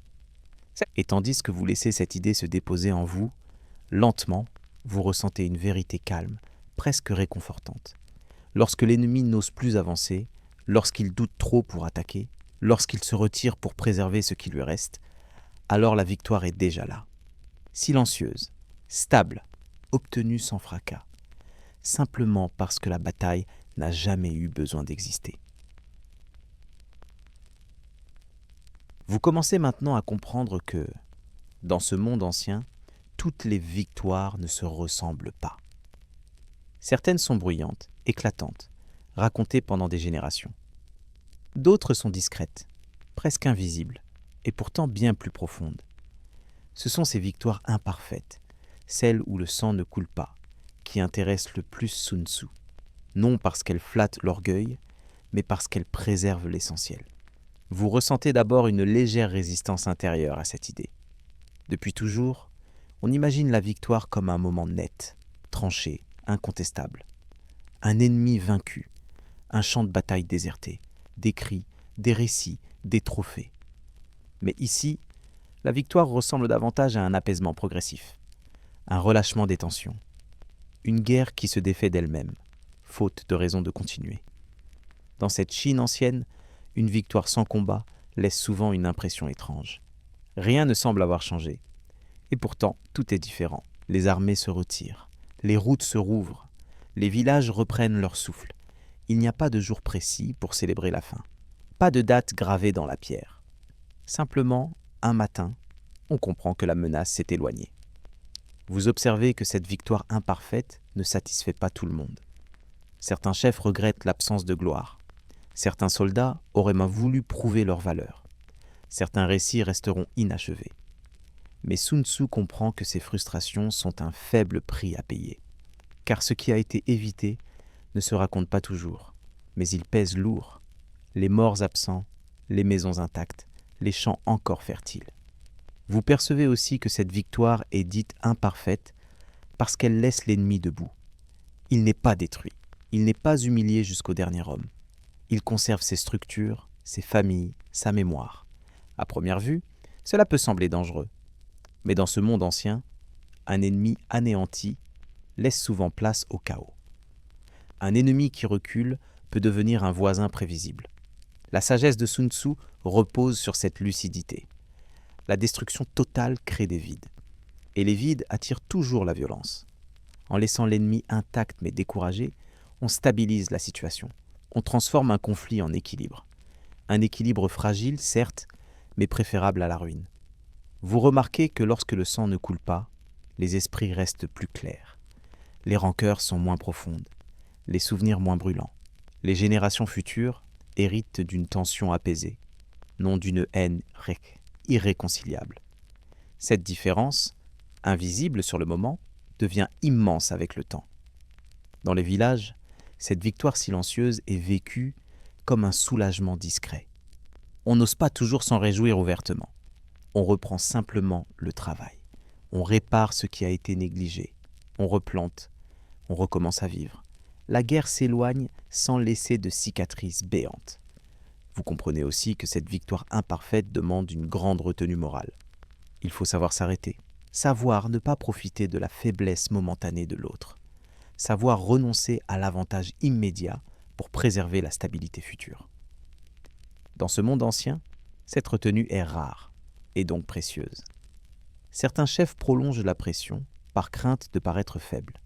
Et tandis que vous laissez cette idée se déposer en vous, lentement, vous ressentez une vérité calme, presque réconfortante. Lorsque l'ennemi n'ose plus avancer, lorsqu'il doute trop pour attaquer, lorsqu'il se retire pour préserver ce qui lui reste, alors la victoire est déjà là. Silencieuse, stable, obtenue sans fracas, simplement parce que la bataille n'a jamais eu besoin d'exister. Vous commencez maintenant à comprendre que, dans ce monde ancien, toutes les victoires ne se ressemblent pas. Certaines sont bruyantes, éclatantes, racontées pendant des générations. D'autres sont discrètes, presque invisibles, et pourtant bien plus profondes. Ce sont ces victoires imparfaites, celles où le sang ne coule pas, qui intéressent le plus Sun Tzu, non parce qu'elles flattent l'orgueil, mais parce qu'elles préservent l'essentiel. Vous ressentez d'abord une légère résistance intérieure à cette idée. Depuis toujours, on imagine la victoire comme un moment net, tranché, incontestable. Un ennemi vaincu, un champ de bataille déserté, des cris, des récits, des trophées. Mais ici, la victoire ressemble davantage à un apaisement progressif, un relâchement des tensions, une guerre qui se défait d'elle-même, faute de raison de continuer. Dans cette Chine ancienne, une victoire sans combat laisse souvent une impression étrange. Rien ne semble avoir changé. Et pourtant, tout est différent. Les armées se retirent, les routes se rouvrent, les villages reprennent leur souffle. Il n'y a pas de jour précis pour célébrer la fin. Pas de date gravée dans la pierre. Simplement, un matin, on comprend que la menace s'est éloignée. Vous observez que cette victoire imparfaite ne satisfait pas tout le monde. Certains chefs regrettent l'absence de gloire. Certains soldats auraient même voulu prouver leur valeur. Certains récits resteront inachevés. Mais Sun Tzu comprend que ces frustrations sont un faible prix à payer. Car ce qui a été évité ne se raconte pas toujours, mais il pèse lourd. Les morts absents, les maisons intactes, les champs encore fertiles. Vous percevez aussi que cette victoire est dite imparfaite parce qu'elle laisse l'ennemi debout. Il n'est pas détruit, il n'est pas humilié jusqu'au dernier homme. Il conserve ses structures, ses familles, sa mémoire. À première vue, cela peut sembler dangereux. Mais dans ce monde ancien, un ennemi anéanti laisse souvent place au chaos. Un ennemi qui recule peut devenir un voisin prévisible. La sagesse de Sun Tzu repose sur cette lucidité. La destruction totale crée des vides. Et les vides attirent toujours la violence. En laissant l'ennemi intact mais découragé, on stabilise la situation. On transforme un conflit en équilibre. Un équilibre fragile, certes, mais préférable à la ruine. Vous remarquez que lorsque le sang ne coule pas, les esprits restent plus clairs. Les rancœurs sont moins profondes, les souvenirs moins brûlants. Les générations futures héritent d'une tension apaisée, non d'une haine irréconciliable. Cette différence, invisible sur le moment, devient immense avec le temps. Dans les villages, cette victoire silencieuse est vécue comme un soulagement discret. On n'ose pas toujours s'en réjouir ouvertement. On reprend simplement le travail. On répare ce qui a été négligé. On replante. On recommence à vivre. la guerre s'éloigne sans laisser de cicatrices béantes. Vous comprenez aussi que cette victoire imparfaite demande une grande retenue morale. Il faut savoir s'arrêter, savoir ne pas profiter de la faiblesse momentanée de l'autre, savoir renoncer à l'avantage immédiat pour préserver la stabilité future. Dans ce monde ancien, cette retenue est rare et donc précieuse. Certains chefs prolongent la pression par crainte de paraître faibles.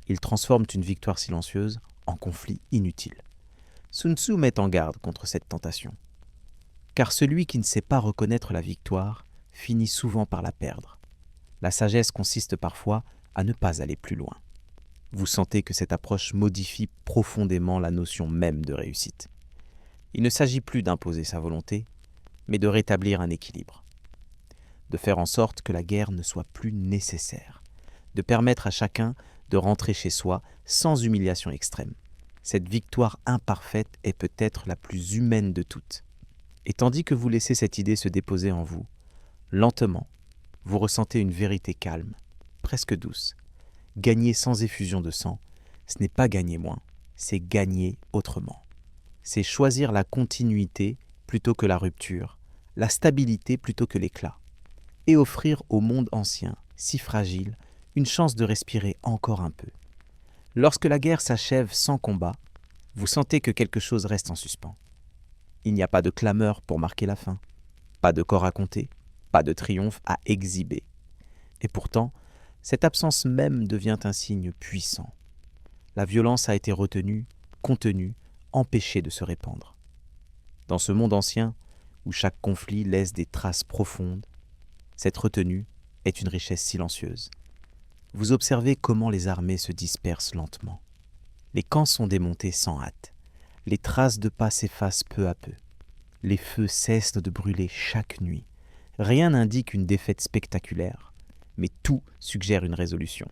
Ils transforment une victoire silencieuse en conflit inutile. Sun Tzu met en garde contre cette tentation. Car celui qui ne sait pas reconnaître la victoire finit souvent par la perdre. La sagesse consiste parfois à ne pas aller plus loin. Vous sentez que cette approche modifie profondément la notion même de réussite. Il ne s'agit plus d'imposer sa volonté, mais de rétablir un équilibre. De faire en sorte que la guerre ne soit plus nécessaire. De permettre à chacun de rentrer chez soi sans humiliation extrême. Cette victoire imparfaite est peut-être la plus humaine de toutes. Et tandis que vous laissez cette idée se déposer en vous, lentement, vous ressentez une vérité calme, presque douce. Gagner sans effusion de sang, ce n'est pas gagner moins, c'est gagner autrement. C'est choisir la continuité plutôt que la rupture, la stabilité plutôt que l'éclat, et offrir au monde ancien, si fragile, une chance de respirer encore un peu. Lorsque la guerre s'achève sans combat, vous sentez que quelque chose reste en suspens. Il n'y a pas de clameur pour marquer la fin, pas de corps à compter, pas de triomphe à exhiber. Et pourtant, cette absence même devient un signe puissant. La violence a été retenue, contenue, empêchée de se répandre. Dans ce monde ancien, où chaque conflit laisse des traces profondes, cette retenue est une richesse silencieuse. Vous observez comment les armées se dispersent lentement. Les camps sont démontés sans hâte. Les traces de pas s'effacent peu à peu. Les feux cessent de brûler chaque nuit. Rien n'indique une défaite spectaculaire, mais tout suggère une résolution.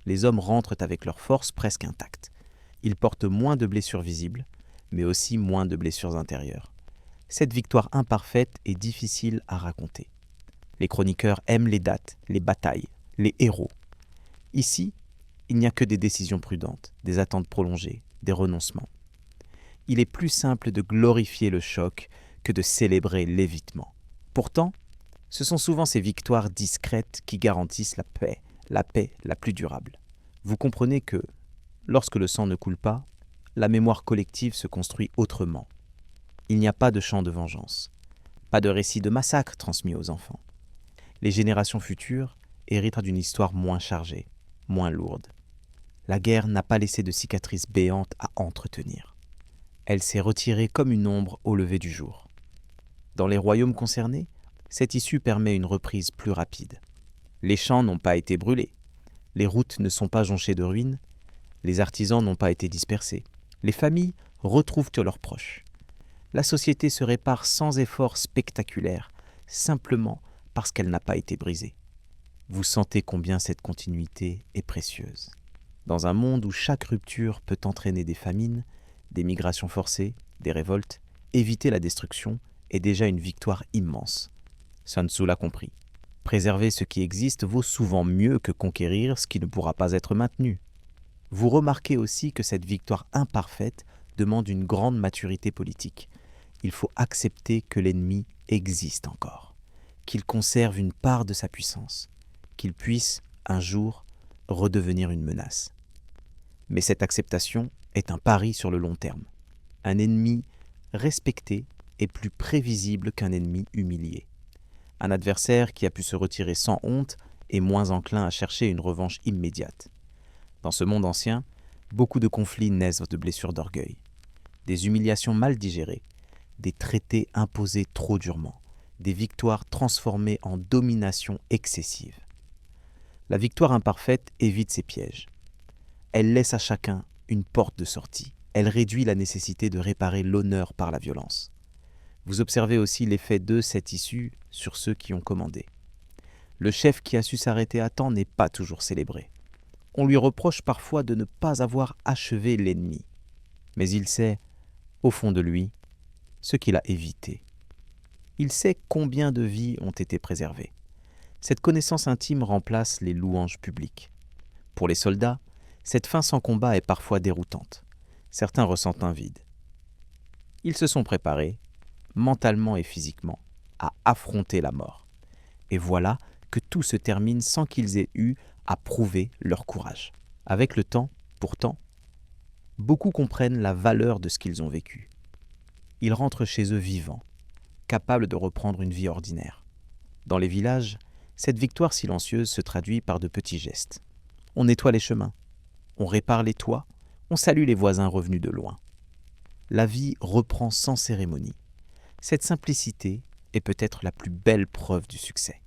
Les hommes rentrent avec leurs forces presque intactes. Ils portent moins de blessures visibles, mais aussi moins de blessures intérieures. Cette victoire imparfaite est difficile à raconter. Les chroniqueurs aiment les dates, les batailles, les héros. Ici, il n'y a que des décisions prudentes, des attentes prolongées, des renoncements. Il est plus simple de glorifier le choc que de célébrer l'évitement. Pourtant, ce sont souvent ces victoires discrètes qui garantissent la paix la plus durable. Vous comprenez que, lorsque le sang ne coule pas, la mémoire collective se construit autrement. Il n'y a pas de chant de vengeance, pas de récit de massacre transmis aux enfants. Les générations futures héritent d'une histoire moins chargée, moins lourde. La guerre n'a pas laissé de cicatrices béantes à entretenir. Elle s'est retirée comme une ombre au lever du jour. Dans les royaumes concernés, cette issue permet une reprise plus rapide. Les champs n'ont pas été brûlés, les routes ne sont pas jonchées de ruines, les artisans n'ont pas été dispersés, les familles retrouvent leurs proches. La société se répare sans effort spectaculaire, simplement parce qu'elle n'a pas été brisée. Vous sentez combien cette continuité est précieuse. Dans un monde où chaque rupture peut entraîner des famines, des migrations forcées, des révoltes, éviter la destruction est déjà une victoire immense. Sun Tzu l'a compris. Préserver ce qui existe vaut souvent mieux que conquérir ce qui ne pourra pas être maintenu. Vous remarquez aussi que cette victoire imparfaite demande une grande maturité politique. Il faut accepter que l'ennemi existe encore, qu'il conserve une part de sa puissance, qu'il puisse, un jour, redevenir une menace. Mais cette acceptation est un pari sur le long terme. Un ennemi respecté est plus prévisible qu'un ennemi humilié. Un adversaire qui a pu se retirer sans honte est moins enclin à chercher une revanche immédiate. Dans ce monde ancien, beaucoup de conflits naissent de blessures d'orgueil, des humiliations mal digérées, des traités imposés trop durement, des victoires transformées en domination excessive. La victoire imparfaite évite ces pièges. Elle laisse à chacun une porte de sortie. Elle réduit la nécessité de réparer l'honneur par la violence. Vous observez aussi l'effet de cette issue sur ceux qui ont commandé. Le chef qui a su s'arrêter à temps n'est pas toujours célébré. On lui reproche parfois de ne pas avoir achevé l'ennemi. Mais il sait, au fond de lui, ce qu'il a évité. Il sait combien de vies ont été préservées. Cette connaissance intime remplace les louanges publiques. Pour les soldats, Cette fin sans combat est parfois déroutante. Certains ressentent un vide. Ils se sont préparés, mentalement et physiquement, à affronter la mort. Et voilà que tout se termine sans qu'ils aient eu à prouver leur courage. Avec le temps, pourtant, beaucoup comprennent la valeur de ce qu'ils ont vécu. Ils rentrent chez eux vivants, capables de reprendre une vie ordinaire. Dans les villages, cette victoire silencieuse se traduit par de petits gestes. On nettoie les chemins, on répare les toits, on salue les voisins revenus de loin. La vie reprend sans cérémonie. Cette simplicité est peut-être la plus belle preuve du succès.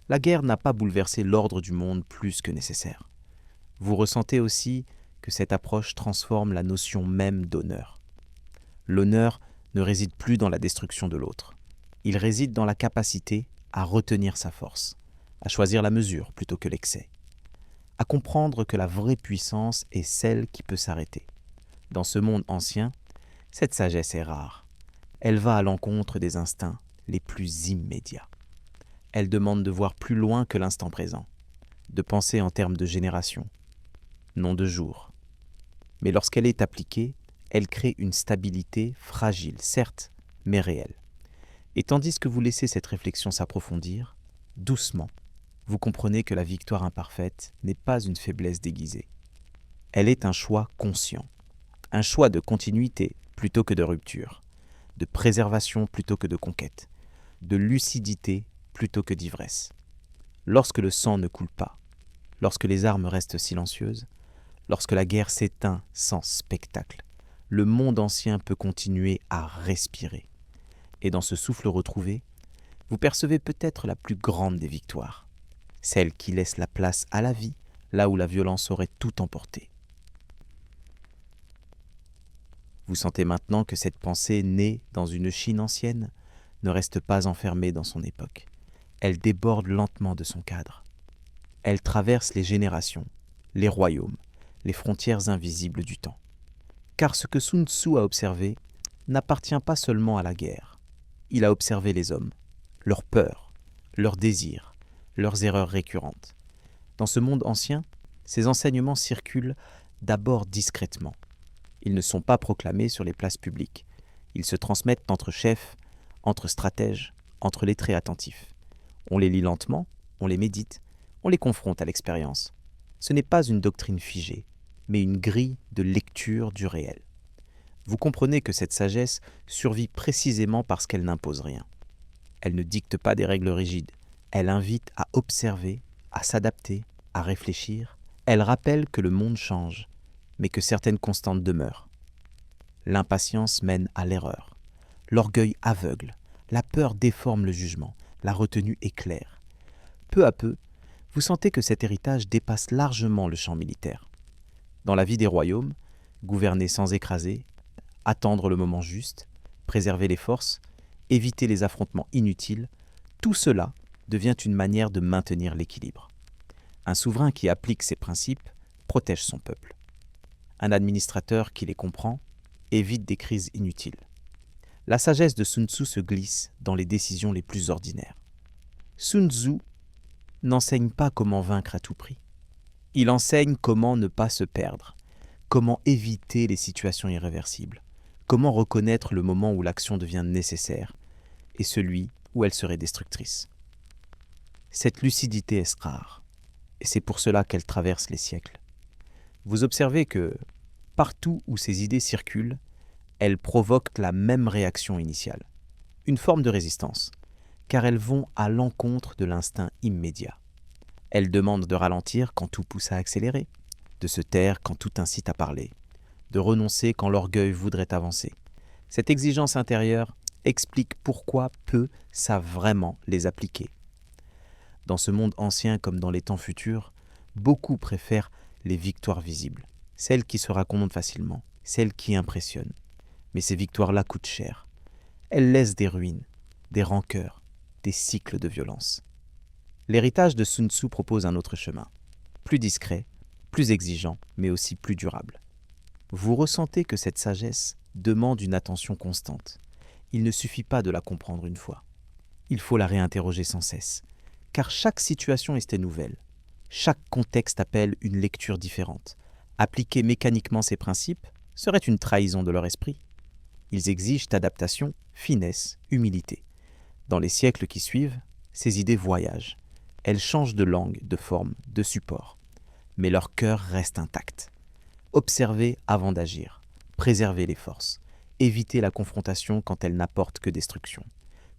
La guerre n'a pas bouleversé l'ordre du monde plus que nécessaire. Vous ressentez aussi que cette approche transforme la notion même d'honneur. L'honneur ne réside plus dans la destruction de l'autre. Il réside dans la capacité à retenir sa force, à choisir la mesure plutôt que l'excès, à comprendre que la vraie puissance est celle qui peut s'arrêter. Dans ce monde ancien, cette sagesse est rare. Elle va à l'encontre des instincts les plus immédiats. Elle demande de voir plus loin que l'instant présent, de penser en termes de génération, non de jours. Mais lorsqu'elle est appliquée, elle crée une stabilité fragile, certes, mais réelle. Et tandis que vous laissez cette réflexion s'approfondir, doucement, vous comprenez que la victoire imparfaite n'est pas une faiblesse déguisée. Elle est un choix conscient, un choix de continuité plutôt que de rupture, de préservation plutôt que de conquête, de lucidité plutôt que d'ivresse. Lorsque le sang ne coule pas, lorsque les armes restent silencieuses, lorsque la guerre s'éteint sans spectacle, le monde ancien peut continuer à respirer. Et dans ce souffle retrouvé, vous percevez peut-être la plus grande des victoires, celle qui laisse la place à la vie, là où la violence aurait tout emporté. Vous sentez maintenant que cette pensée née dans une Chine ancienne ne reste pas enfermée dans son époque. Elle déborde lentement de son cadre. Elle traverse les générations, les royaumes, les frontières invisibles du temps. Car ce que Sun Tzu a observé n'appartient pas seulement à la guerre. Il a observé les hommes, leurs peurs, leurs désirs, leurs erreurs récurrentes. Dans ce monde ancien, ces enseignements circulent d'abord discrètement. Ils ne sont pas proclamés sur les places publiques. Ils se transmettent entre chefs, entre stratèges, entre lettrés attentifs. On les lit lentement, on les médite, on les confronte à l'expérience. Ce n'est pas une doctrine figée, mais une grille de lecture du réel. Vous comprenez que cette sagesse survit précisément parce qu'elle n'impose rien. Elle ne dicte pas des règles rigides. Elle invite à observer, à s'adapter, à réfléchir. Elle rappelle que le monde change, mais que certaines constantes demeurent. L'impatience mène à l'erreur. L'orgueil aveugle. La peur déforme le jugement. La retenue éclaire. Peu à peu, vous sentez que cet héritage dépasse largement le champ militaire. Dans la vie des royaumes, gouverner sans écraser, attendre le moment juste, préserver les forces, éviter les affrontements inutiles, tout cela devient une manière de maintenir l'équilibre. Un souverain qui applique ces principes protège son peuple. Un administrateur qui les comprend évite des crises inutiles. La sagesse de Sun Tzu se glisse dans les décisions les plus ordinaires. Sun Tzu n'enseigne pas comment vaincre à tout prix. Il enseigne comment ne pas se perdre, comment éviter les situations irréversibles, comment reconnaître le moment où l'action devient nécessaire et celui où elle serait destructrice. Cette lucidité est rare, et c'est pour cela qu'elle traverse les siècles. Vous observez que, partout où ces idées circulent, elles provoquent la même réaction initiale, une forme de résistance, car elles vont à l'encontre de l'instinct immédiat. Elles demandent de ralentir quand tout pousse à accélérer, de se taire quand tout incite à parler, de renoncer quand l'orgueil voudrait avancer. Cette exigence intérieure explique pourquoi peu savent vraiment les appliquer. Dans ce monde ancien comme dans les temps futurs, beaucoup préfèrent les victoires visibles, celles qui se racontent facilement, celles qui impressionnent. Mais ces victoires-là coûtent cher. Elles laissent des ruines, des rancœurs, des cycles de violence. L'héritage de Sun Tzu propose un autre chemin, plus discret, plus exigeant, mais aussi plus durable. Vous ressentez que cette sagesse demande une attention constante. Il ne suffit pas de la comprendre une fois. Il faut la réinterroger sans cesse, car chaque situation est nouvelle. Chaque contexte appelle une lecture différente. Appliquer mécaniquement ces principes serait une trahison de leur esprit. Ils exigent adaptation, finesse, humilité. Dans les siècles qui suivent, ces idées voyagent. Elles changent de langue, de forme, de support. Mais leur cœur reste intact. Observer avant d'agir, préserver les forces, éviter la confrontation quand elle n'apporte que destruction,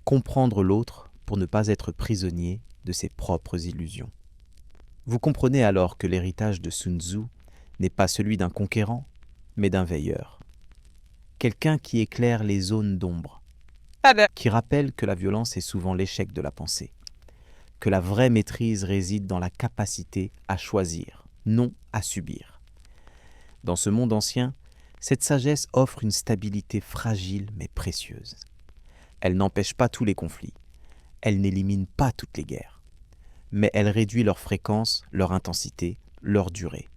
comprendre l'autre pour ne pas être prisonnier de ses propres illusions. Vous comprenez alors que l'héritage de Sun Tzu n'est pas celui d'un conquérant, mais d'un veilleur. Quelqu'un qui éclaire les zones d'ombre, qui rappelle que la violence est souvent l'échec de la pensée, que la vraie maîtrise réside dans la capacité à choisir, non à subir. Dans ce monde ancien, cette sagesse offre une stabilité fragile mais précieuse. Elle n'empêche pas tous les conflits, elle n'élimine pas toutes les guerres, mais elle réduit leur fréquence, leur intensité, leur durée.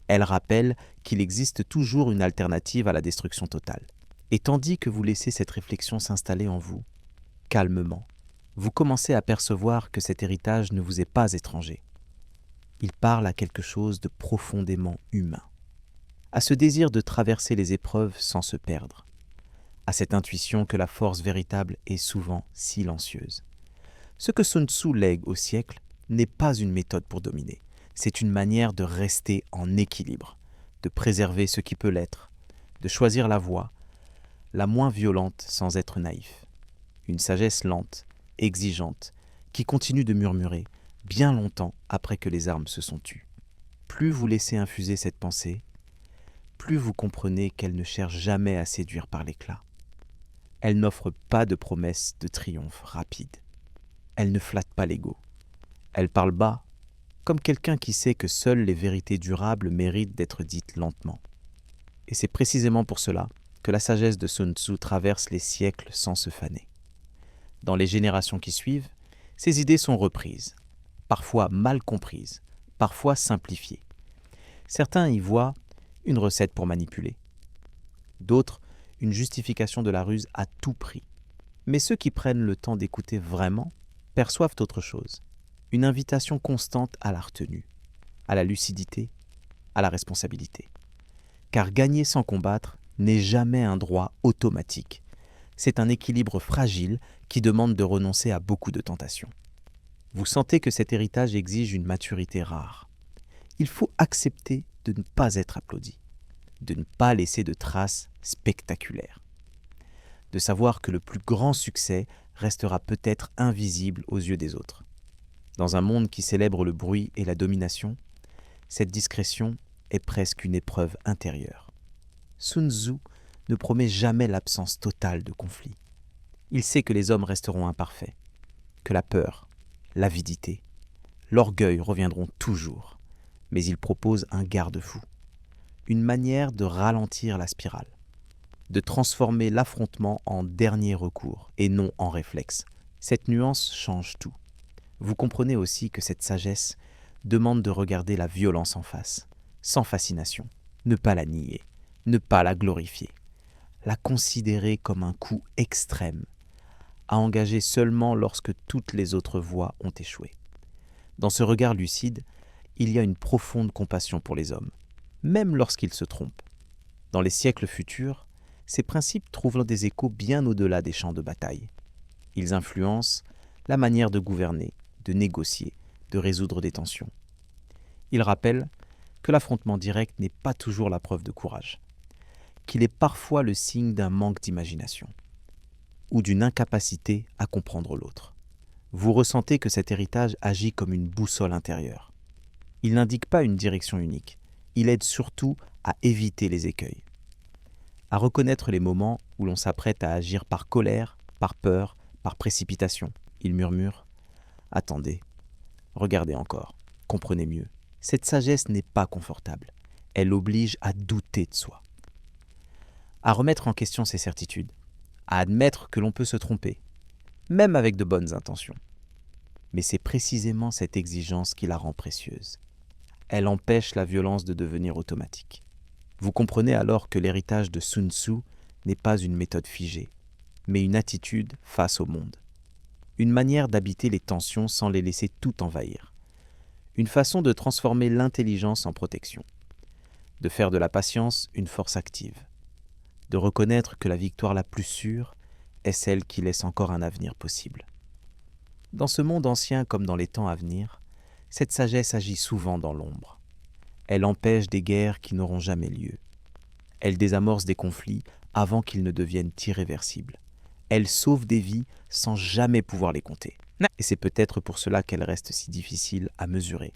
Elle rappelle qu'il existe toujours une alternative à la destruction totale. Et tandis que vous laissez cette réflexion s'installer en vous, calmement, vous commencez à percevoir que cet héritage ne vous est pas étranger. Il parle à quelque chose de profondément humain, à ce désir de traverser les épreuves sans se perdre, à cette intuition que la force véritable est souvent silencieuse. Ce que Sun Tzu lègue au siècle n'est pas une méthode pour dominer, c'est une manière de rester en équilibre, de préserver ce qui peut l'être, de choisir la voie la moins violente sans être naïf. Une sagesse lente, exigeante, qui continue de murmurer bien longtemps après que les armes se sont tues. Plus vous laissez infuser cette pensée, plus vous comprenez qu'elle ne cherche jamais à séduire par l'éclat. Elle n'offre pas de promesse de triomphe rapide. Elle ne flatte pas l'ego. Elle parle bas, comme quelqu'un qui sait que seules les vérités durables méritent d'être dites lentement. Et c'est précisément pour cela que la sagesse de Sun Tzu traverse les siècles sans se faner. Dans les générations qui suivent, ces idées sont reprises, parfois mal comprises, parfois simplifiées. Certains y voient une recette pour manipuler, d'autres une justification de la ruse à tout prix. Mais ceux qui prennent le temps d'écouter vraiment perçoivent autre chose, une invitation constante à la retenue, à la lucidité, à la responsabilité. Car gagner sans combattre n'est jamais un droit automatique. C'est un équilibre fragile qui demande de renoncer à beaucoup de tentations. Vous sentez que cet héritage exige une maturité rare. Il faut accepter de ne pas être applaudi, de ne pas laisser de traces spectaculaires, de savoir que le plus grand succès restera peut-être invisible aux yeux des autres. Dans un monde qui célèbre le bruit et la domination, cette discrétion est presque une épreuve intérieure. Sun Tzu ne promet jamais l'absence totale de conflit. Il sait que les hommes resteront imparfaits, que la peur, l'avidité, l'orgueil reviendront toujours, mais il propose un garde-fou, une manière de ralentir la spirale, de transformer l'affrontement en dernier recours et non en réflexe. Cette nuance change tout. Vous comprenez aussi que cette sagesse demande de regarder la violence en face, sans fascination, ne pas la nier, ne pas la glorifier, la considérer comme un coup extrême, à engager seulement lorsque toutes les autres voies ont échoué. Dans ce regard lucide, il y a une profonde compassion pour les hommes, même lorsqu'ils se trompent. Dans les siècles futurs, ces principes trouvent des échos bien au-delà des champs de bataille. Ils influencent la manière de gouverner, de négocier, de résoudre des tensions. Ils rappellent que l'affrontement direct n'est pas toujours la preuve de courage, qu'il est parfois le signe d'un manque d'imagination ou d'une incapacité à comprendre l'autre. Vous ressentez que cet héritage agit comme une boussole intérieure. Il n'indique pas une direction unique, il aide surtout à éviter les écueils, à reconnaître les moments où l'on s'apprête à agir par colère, par peur, par précipitation. Il murmure « Attendez, regardez encore, comprenez mieux ». Cette sagesse n'est pas confortable, elle oblige à douter de soi, à remettre en question ses certitudes, à admettre que l'on peut se tromper, même avec de bonnes intentions. Mais c'est précisément cette exigence qui la rend précieuse. Elle empêche la violence de devenir automatique. Vous comprenez alors que l'héritage de Sun Tzu n'est pas une méthode figée, mais une attitude face au monde. Une manière d'habiter les tensions sans les laisser tout envahir. une façon de transformer l'intelligence en protection, de faire de la patience une force active, de reconnaître que la victoire la plus sûre est celle qui laisse encore un avenir possible. Dans ce monde ancien comme dans les temps à venir, cette sagesse agit souvent dans l'ombre. Elle empêche des guerres qui n'auront jamais lieu. Elle désamorce des conflits avant qu'ils ne deviennent irréversibles. Elle sauve des vies sans jamais pouvoir les compter. Et c'est peut-être pour cela qu'elle reste si difficile à mesurer.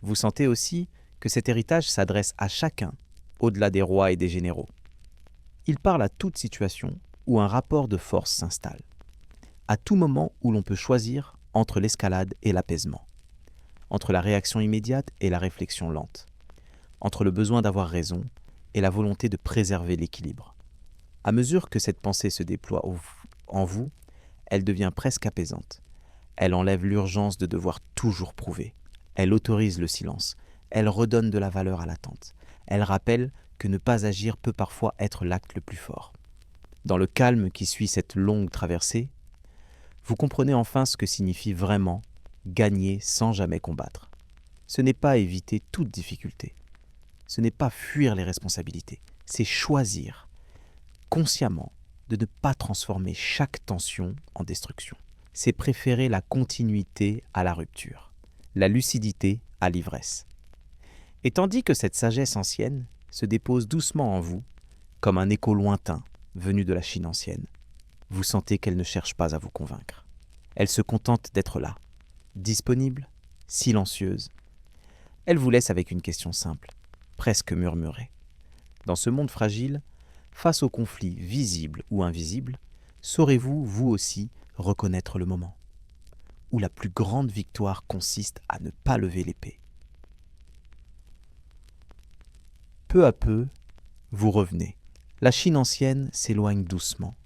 Vous sentez aussi que cet héritage s'adresse à chacun, au-delà des rois et des généraux. Il parle à toute situation où un rapport de force s'installe, à tout moment où l'on peut choisir entre l'escalade et l'apaisement, entre la réaction immédiate et la réflexion lente, entre le besoin d'avoir raison et la volonté de préserver l'équilibre. À mesure que cette pensée se déploie en vous, elle devient presque apaisante. Elle enlève l'urgence de devoir toujours prouver. Elle autorise le silence. Elle redonne de la valeur à l'attente. Elle rappelle que ne pas agir peut parfois être l'acte le plus fort. Dans le calme qui suit cette longue traversée, vous comprenez enfin ce que signifie vraiment gagner sans jamais combattre. Ce n'est pas éviter toute difficulté. Ce n'est pas fuir les responsabilités. C'est choisir consciemment de ne pas transformer chaque tension en destruction. C'est préférer la continuité à la rupture, la lucidité à l'ivresse. Et tandis que cette sagesse ancienne se dépose doucement en vous, comme un écho lointain venu de la Chine ancienne, vous sentez qu'elle ne cherche pas à vous convaincre. Elle se contente d'être là, disponible, silencieuse. Elle vous laisse avec une question simple, presque murmurée. Dans ce monde fragile, face aux conflits visibles ou invisibles, saurez-vous, vous aussi, reconnaître le moment où la plus grande victoire consiste à ne pas lever l'épée. Peu à peu, vous revenez. La Chine ancienne s'éloigne doucement,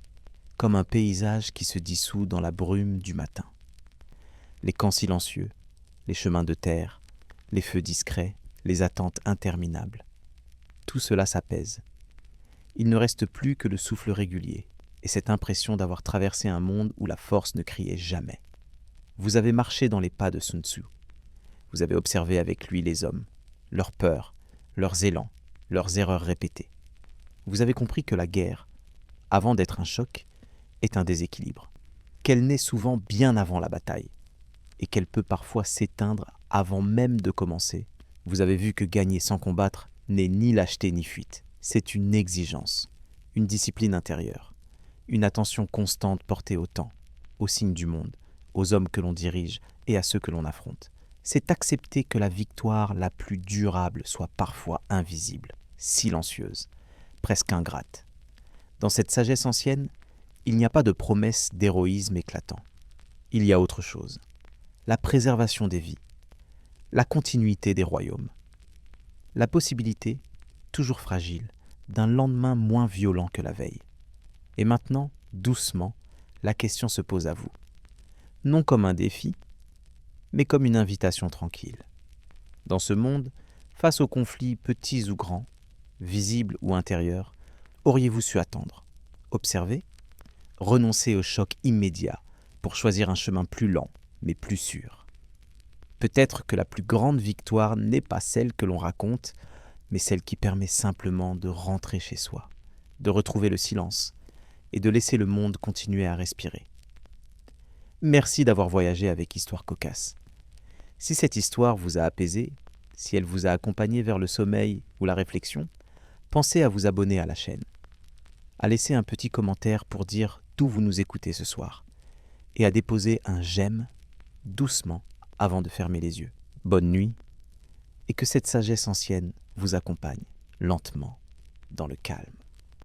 comme un paysage qui se dissout dans la brume du matin. Les camps silencieux, les chemins de terre, les feux discrets, les attentes interminables. Tout cela s'apaise. Il ne reste plus que le souffle régulier et cette impression d'avoir traversé un monde où la force ne criait jamais. Vous avez marché dans les pas de Sun Tzu. Vous avez observé avec lui les hommes, leurs peurs, leurs élans, leurs erreurs répétées. Vous avez compris que la guerre, avant d'être un choc, est un déséquilibre, qu'elle naît souvent bien avant la bataille et qu'elle peut parfois s'éteindre avant même de commencer. Vous avez vu que gagner sans combattre n'est ni lâcheté ni fuite. C'est une exigence, une discipline intérieure, une attention constante portée au temps, aux signes du monde, aux hommes que l'on dirige et à ceux que l'on affronte. C'est accepter que la victoire la plus durable soit parfois invisible, silencieuse, presque ingrate. Dans cette sagesse ancienne, il n'y a pas de promesse d'héroïsme éclatant. Il y a autre chose, la préservation des vies, la continuité des royaumes, la possibilité, toujours fragile, d'un lendemain moins violent que la veille. Et maintenant, doucement, la question se pose à vous. Non comme un défi, mais comme une invitation tranquille. Dans ce monde, face aux conflits petits ou grands, visibles ou intérieurs, auriez-vous su attendre, observer, renoncer au choc immédiat pour choisir un chemin plus lent, mais plus sûr? Peut-être que la plus grande victoire n'est pas celle que l'on raconte, mais celle qui permet simplement de rentrer chez soi, de retrouver le silence et de laisser le monde continuer à respirer. Merci d'avoir voyagé avec Histoire Cocasse. Si cette histoire vous a apaisé, si elle vous a accompagné vers le sommeil ou la réflexion, pensez à vous abonner à la chaîne, à laisser un petit commentaire pour dire d'où vous nous écoutez ce soir, et à déposer un j'aime doucement avant de fermer les yeux. Bonne nuit, et que cette sagesse ancienne vous accompagne lentement dans le calme.